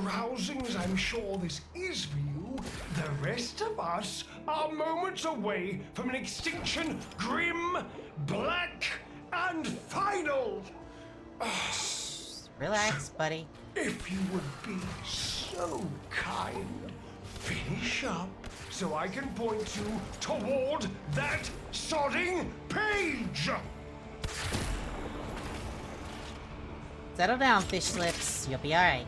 J: arousing as I'm sure this is for you, the rest of us are moments away from an extinction grim, black, and final.
B: Relax, buddy.
J: If you would be so kind, finish up so I can point you toward that sodding page!
B: Settle down, fish lips. You'll be alright.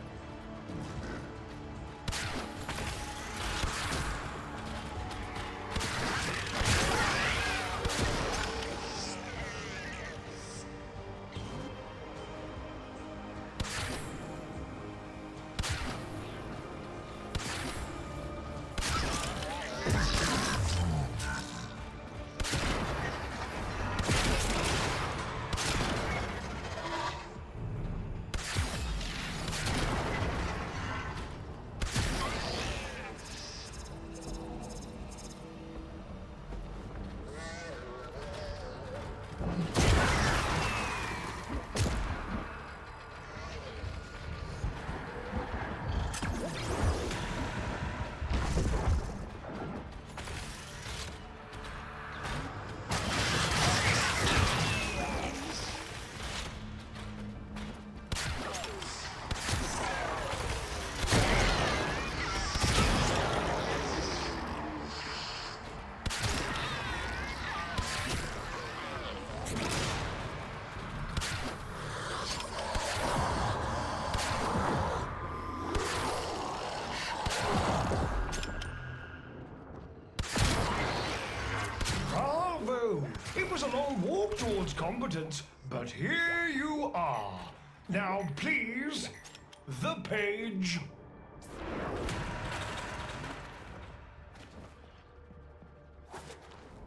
J: It was a long walk towards competence, but here you are. Now, please, the page.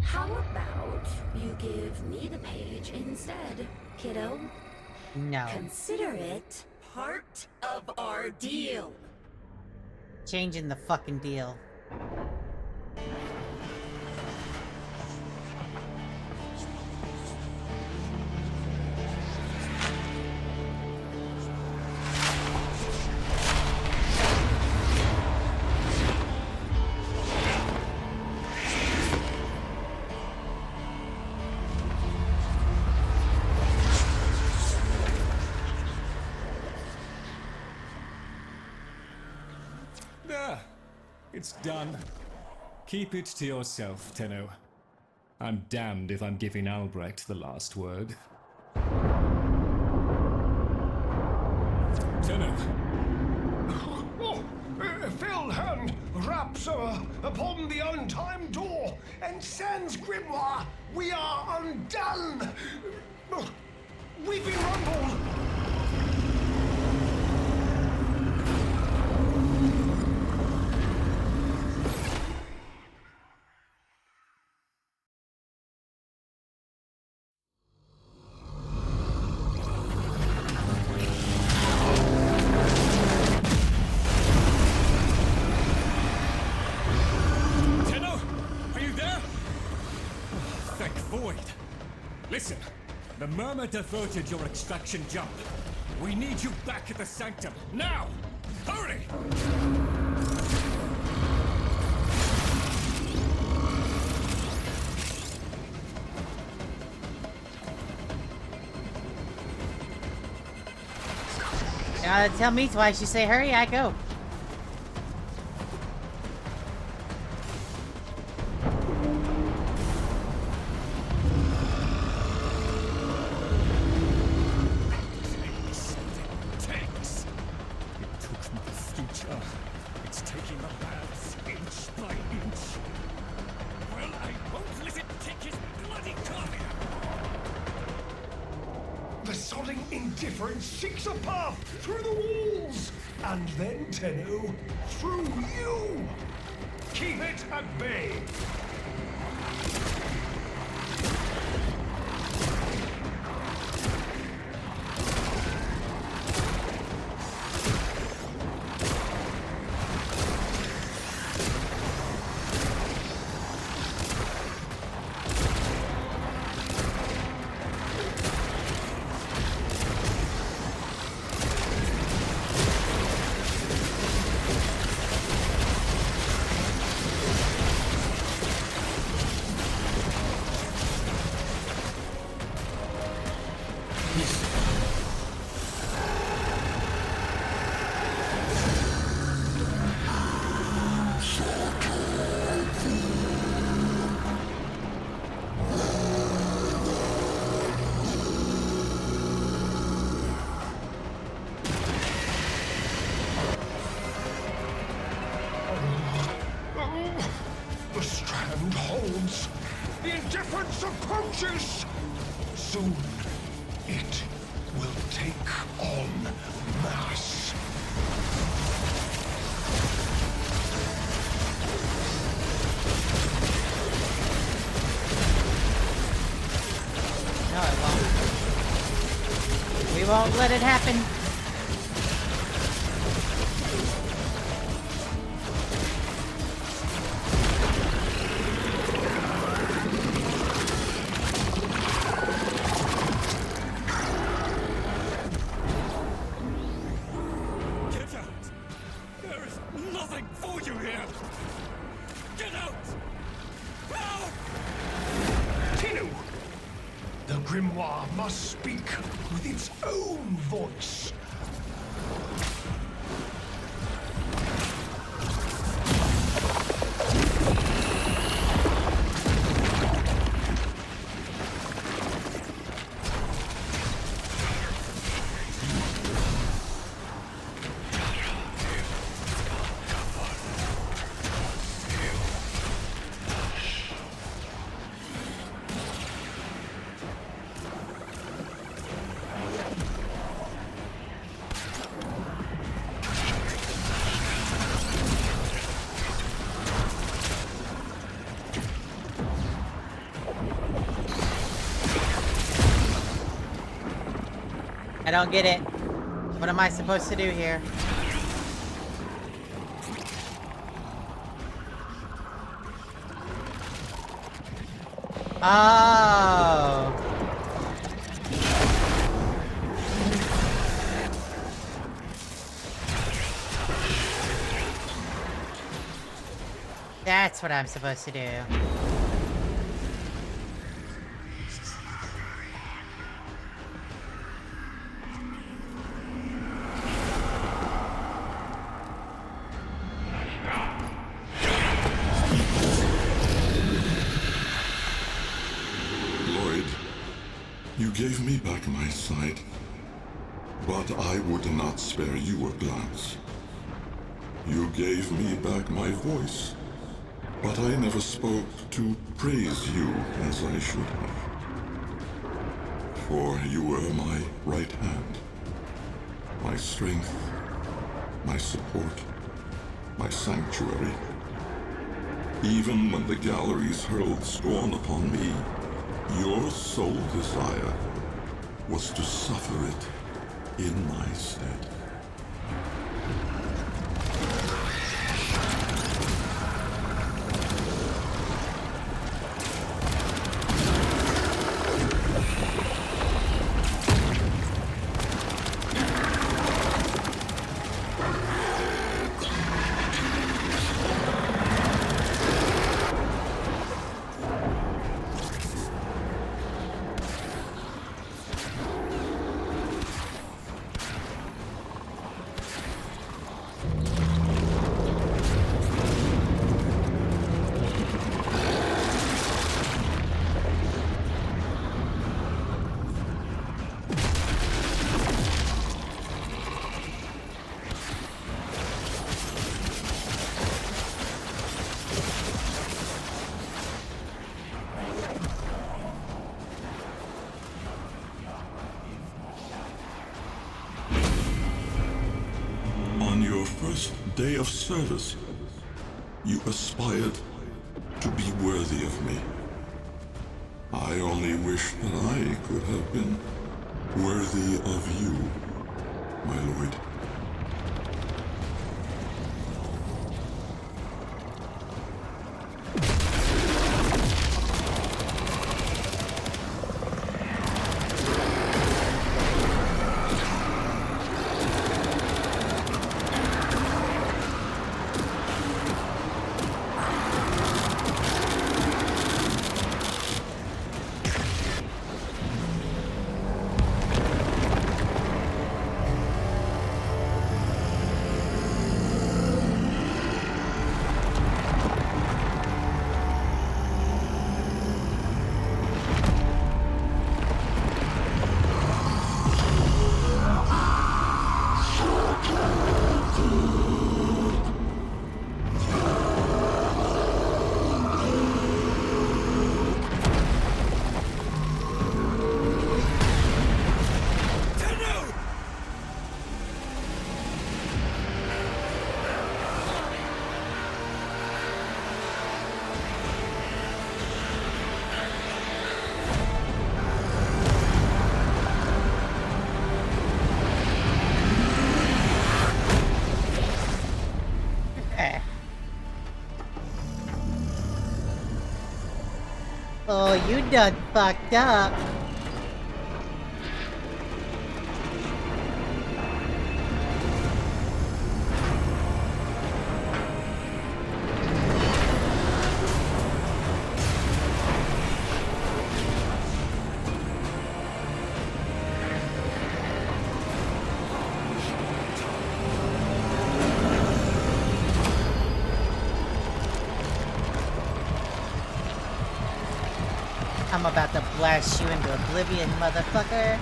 I: How about you give me the page instead, kiddo?
B: No.
I: Consider it part of our deal.
B: Changing the fucking deal.
E: Ah, it's done. Keep it to yourself, Tenno. I'm damned if I'm giving Albrecht the last word. Tenno!
J: Oh, fell hand raps upon the untimed door, and sans grimoire, we are undone! We've been rumbled!
E: Listen, the Murmur diverted your extraction jump. We need you back at the Sanctum, now! Hurry!
B: Tell me twice, you say hurry, I go.
J: Seeks a path through the walls, and then, Tenno, through you! Keep it at bay! The indifference approaches! Soon, it will take on mass.
B: No, it won't. We won't let it happen.
E: Get out! There is nothing for you here! Get out! Out!
J: Tinu! The grimoire must speak with its own voice.
B: I don't get it. What am I supposed to do here? Oh. That's what I'm supposed to do.
H: Lloyd, you gave me back my sight, but I would not spare you a glance. You gave me back my voice, but I never spoke to praise you as I should have. For you were my right hand, my strength, my support, my sanctuary. Even when the galleries hurled scorn upon me, your sole desire was to suffer it in my stead. On your first day of service, you aspired to be worthy of me. I only wish that I could have been worthy of you, my lord.
B: Oh, you done fucked up. I'm about to blast you into oblivion, motherfucker.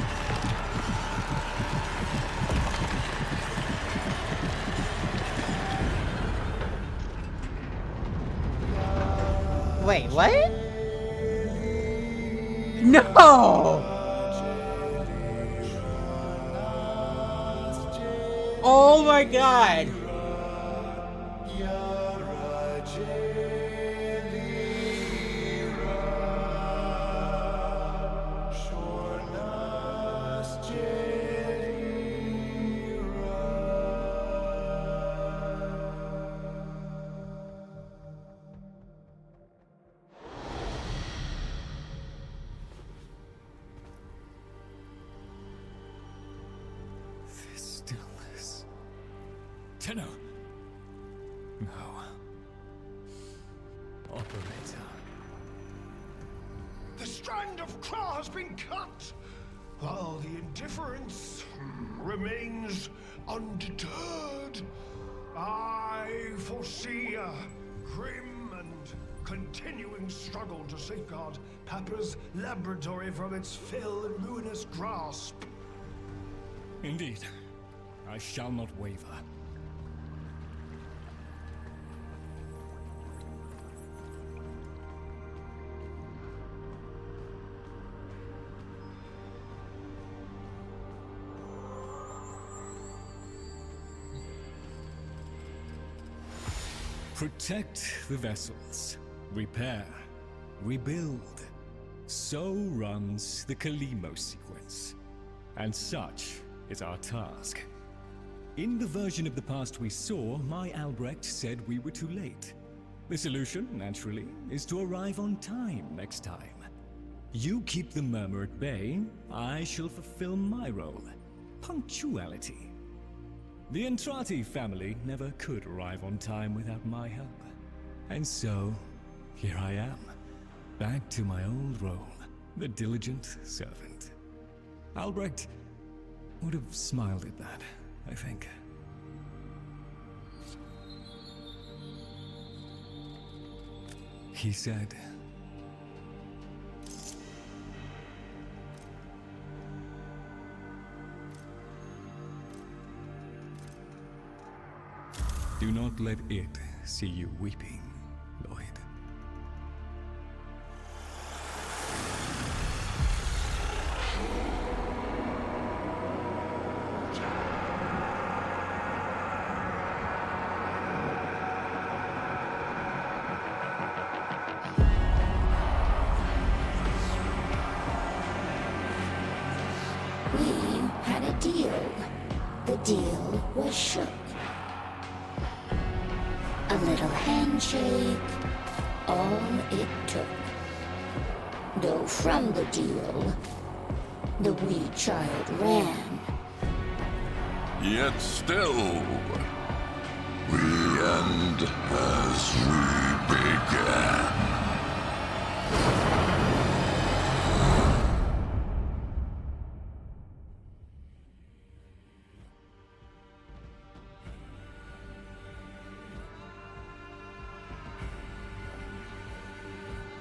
B: Wait, what? No! Oh my god!
E: Stillness. Tenno. No. Operator.
J: The strand of claw has been cut, while the indifference remains undeterred. I foresee a grim and continuing struggle to safeguard Papa's laboratory from its fell and ruinous grasp.
E: Indeed. I shall not waver. Protect the vessels. Repair. Rebuild. So runs the Kalimo sequence. And such is our task. In the version of the past we saw, my Albrecht said we were too late. The solution, naturally, is to arrive on time next time. You keep the murmur at bay, I shall fulfill my role. Punctuality. The Entrati family never could arrive on time without my help. And so, here I am, back to my old role, the diligent servant. Albrecht would have smiled at that, I think. He said, "Do not let it see you weeping, Lloyd."
I: We had a deal. The deal was shook. A little handshake, all it took. Though from the deal, the wee child ran.
H: Yet still, we end as we began.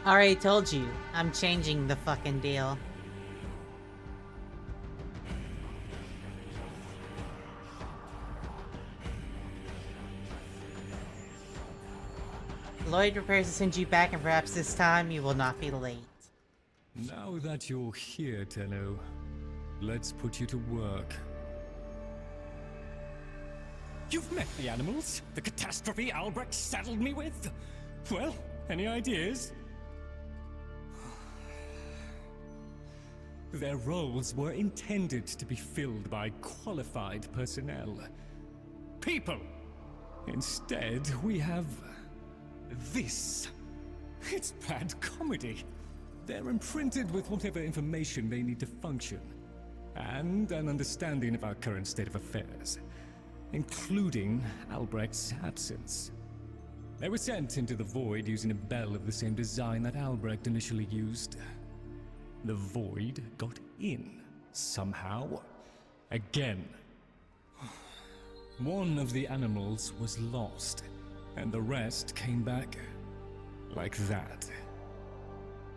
B: Already told you, I'm changing the fucking deal. Lloyd prepares to send you back, and perhaps this time you will not be late.
E: Now that you're here, Tenno, let's put you to work. You've met the animals? The catastrophe Albrecht saddled me with? Well, any ideas? Their roles were intended to be filled by qualified personnel. People! Instead, we have this. It's bad comedy. They're imprinted with whatever information they need to function, and an understanding of our current state of affairs, including Albrecht's absence. They were sent into the Void using a bell of the same design that Albrecht initially used. The Void got in, somehow. Again. One of the animals was lost, and the rest came back like that.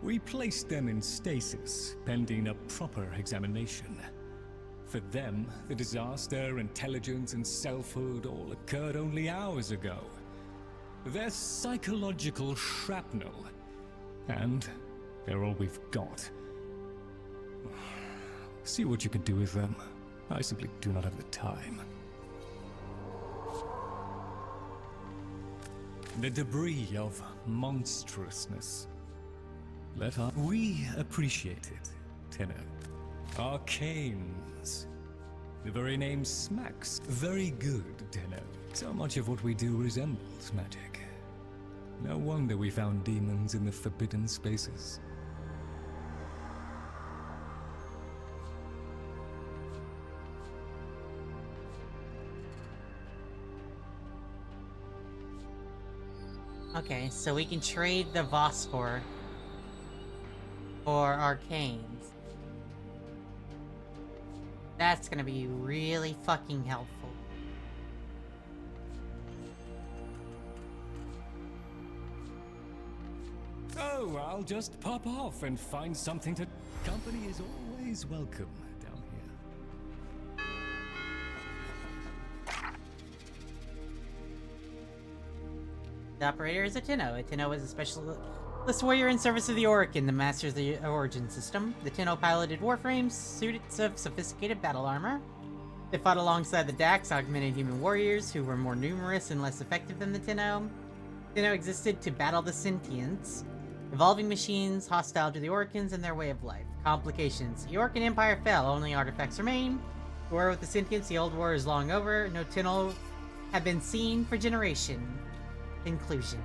E: We placed them in stasis, pending a proper examination. For them, the disaster, intelligence, and selfhood all occurred only hours ago. They're psychological shrapnel, and they're all we've got. See what you can do with them. I simply do not have the time. The debris of monstrousness. We appreciate it, Tenno. Arcanes. The very name smacks very good, Tenno. So much of what we do resembles magic. No wonder we found demons in the forbidden spaces.
B: Okay, so we can trade the Vosphor for Arcanes. That's gonna be really fucking helpful.
E: Oh, I'll just pop off and find something to... Company is always welcome down here.
B: The operator is a Tenno. A Tenno is a specialist warrior in service of the Orokin, the master of the Origin system. The Tenno piloted warframes, suits of sophisticated battle armor. They fought alongside the Dax, augmented human warriors, who were more numerous and less effective than the Tenno. Tenno existed to battle the sentients, evolving machines hostile to the Orikins and their way of life. Complications. The Orokin Empire fell, only artifacts remain. The war with the sentients, the old war is long over. No Tenno have been seen for generation. Conclusion.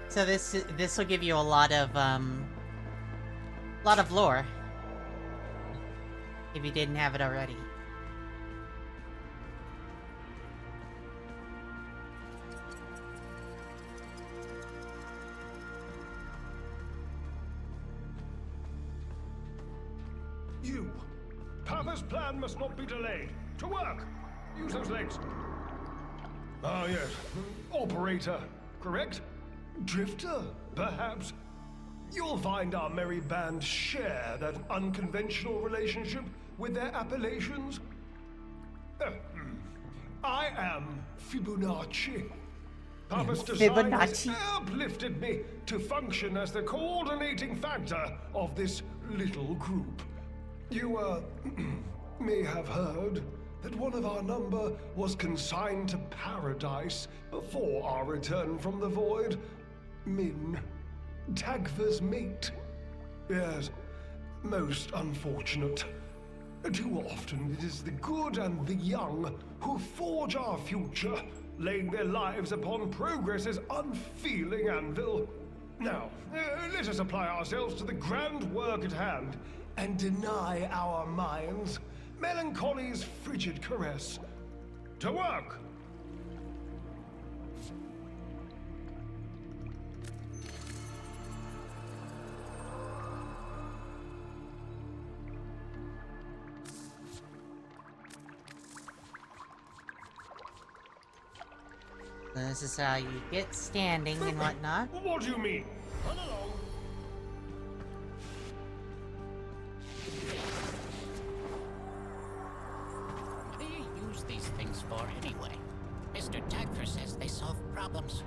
B: So this will give you a lot of lore if you didn't have it already.
J: You! Papa's plan must not be delayed. To work! Use those legs. Ah, yes. Operator, correct? Drifter, perhaps? You'll find our merry band share that unconventional relationship with their appellations. I am Fibonacci. Papa's design has uplifted me to function as the coordinating factor of this little group. You, may have heard that one of our number was consigned to paradise before our return from the void. Min, Tagva's mate. Yes, most unfortunate. Too often it is the good and the young who forge our future, laying their lives upon progress's unfeeling anvil. Now, let us apply ourselves to the grand work at hand, and deny our minds melancholy's frigid caress. To work!
B: This is how you get standing and whatnot.
J: What do you mean? Run along.
K: What do you use these things for anyway? Mr. Tagfer says they solve problems.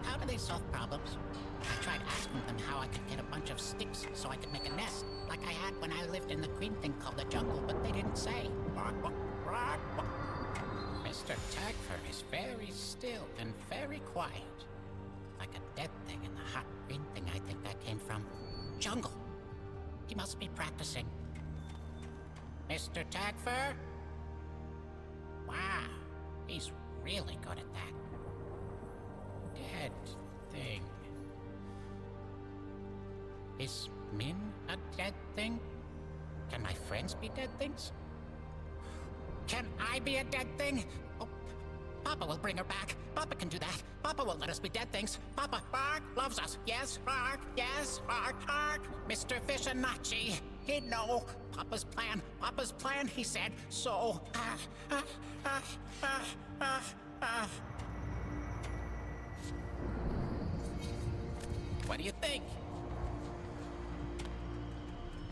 K: How do they solve problems? I tried asking them how I could get a bunch of sticks so I could make a nest, like I had when I lived in the green thing called the jungle, but they didn't say. Mr. Tagfer is very still and very quiet, like a dead thing and the hot green thing I think that came from jungle. He must be practicing. Mr. Tagfur? Wow, he's really good at that. Dead thing. Is Min a dead thing? Can my friends be dead things? Can I be a dead thing? Oh, Papa will bring her back. Papa can do that. Papa will let us be dead things. Papa, Ark, loves us. Yes, Ark, yes, Ark, Ark. Mr. Fishanachi, he'd know. Papa's plan, he said. So, What do you think?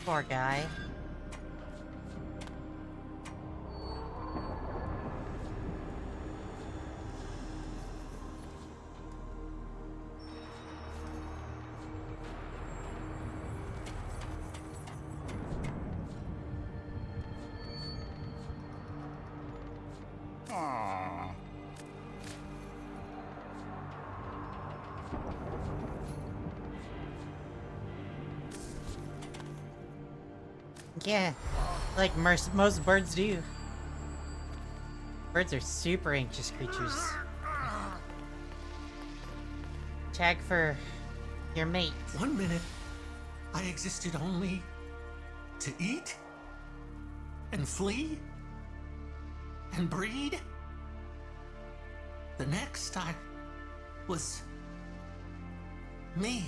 B: Poor guy. Yeah, like most birds do. Birds are super anxious creatures. Tag for your mate.
L: 1 minute, I existed only to eat and flee and breed. The next, I was me.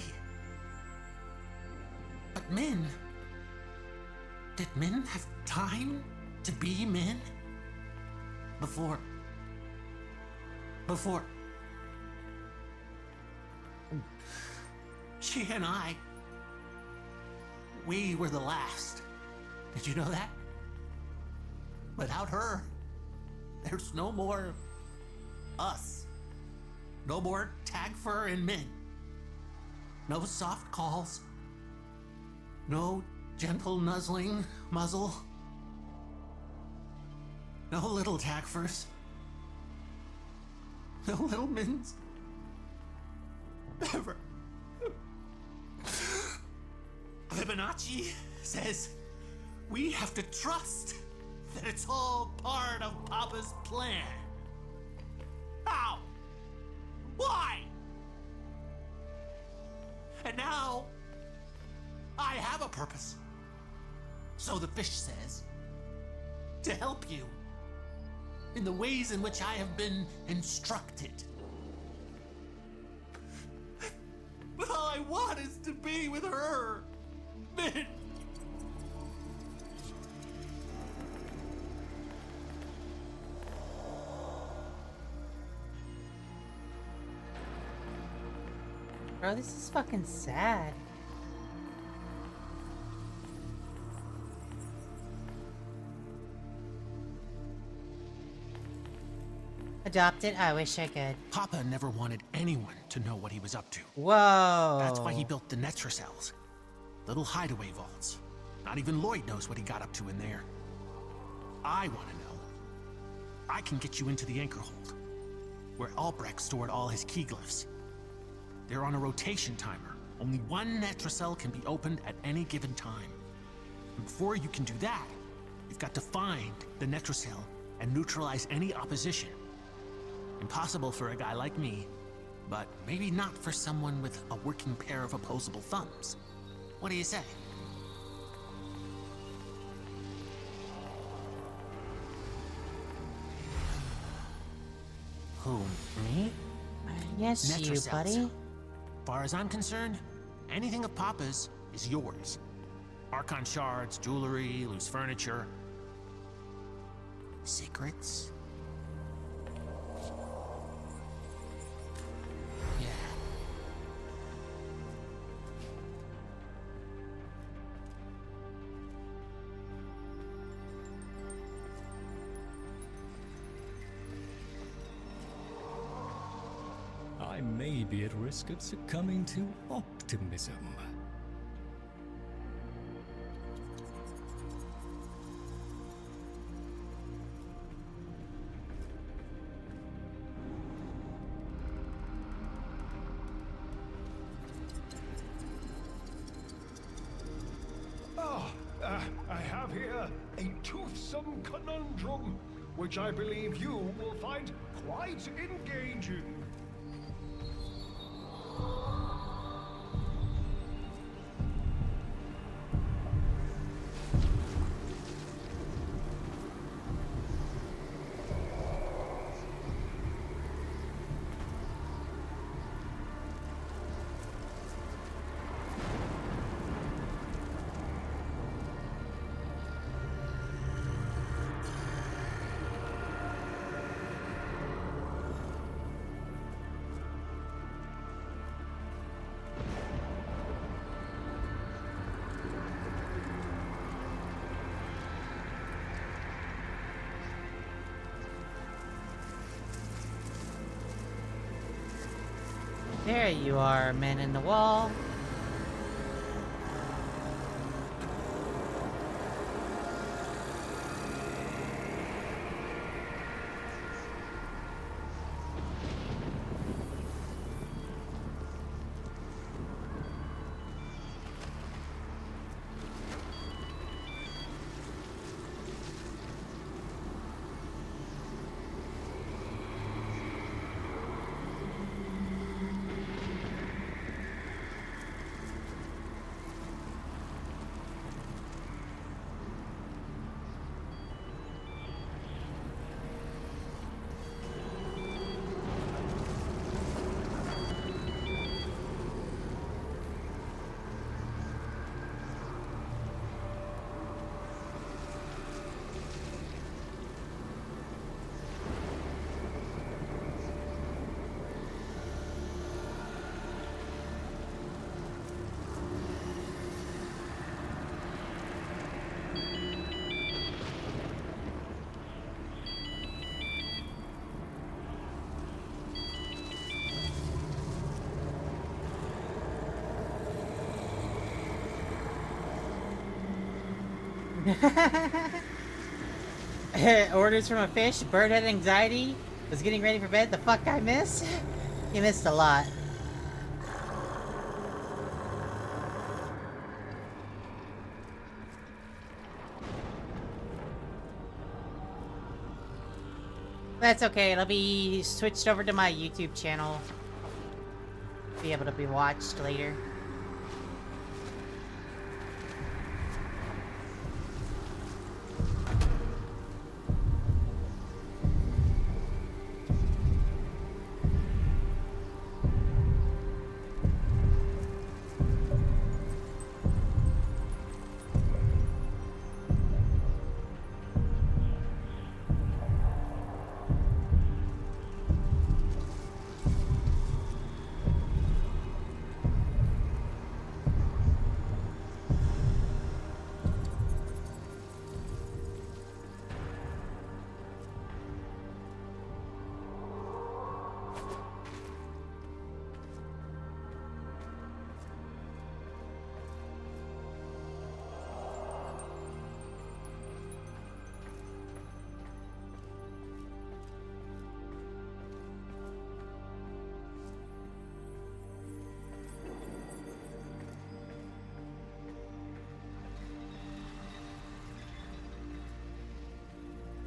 L: But Min, did Min have time to be Min? Before... She and I... We were the last. Did you know that? Without her, there's no more... us. No more Tagfur and Min. No soft calls. No gentle nuzzling muzzle. No little Tagfurs. No little Mins. Ever. Fibonacci says we have to trust that it's all part of Papa's plan. How? Why? And now I have a purpose. So the fish says, to help you in the ways in which I have been instructed. But all I want is to be with her, Min.
B: Bro, this is fucking sad. Adopted? I wish I could.
L: Papa never wanted anyone to know what he was up to.
B: Whoa.
L: That's why he built the Netracells. Little hideaway vaults. Not even Lloyd knows what he got up to in there. I want to know. I can get you into the anchor hold, where Albrecht stored all his key glyphs. They're on a rotation timer. Only one Netracell can be opened at any given time. And before you can do that, you've got to find the Netracell and neutralize any opposition. Impossible for a guy like me, but maybe not for someone with a working pair of opposable thumbs. What do you say? Who, me?
B: Yes, you,
L: Netracells.
B: buddy.
L: Far as I'm concerned, anything of Papa's is yours. Archon shards, jewelry, loose furniture. Secrets? Yeah.
E: I may be at risk of succumbing to optimism.
J: a toothsome conundrum, which I believe you will find quite engaging.
B: There you are, man in the wall. Orders from a fish, bird had anxiety, was getting ready for bed. The fuck I miss? You missed a lot. That's okay, it'll be switched over to my YouTube channel. Be able to be watched later.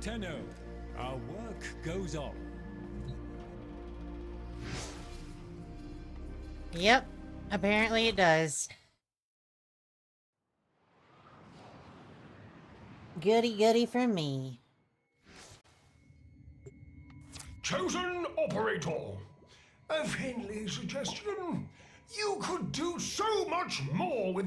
E: Tenno, our work goes on.
B: Yep, apparently it does. Goody goody for me.
J: Chosen operator. A friendly suggestion. You could do so much more with the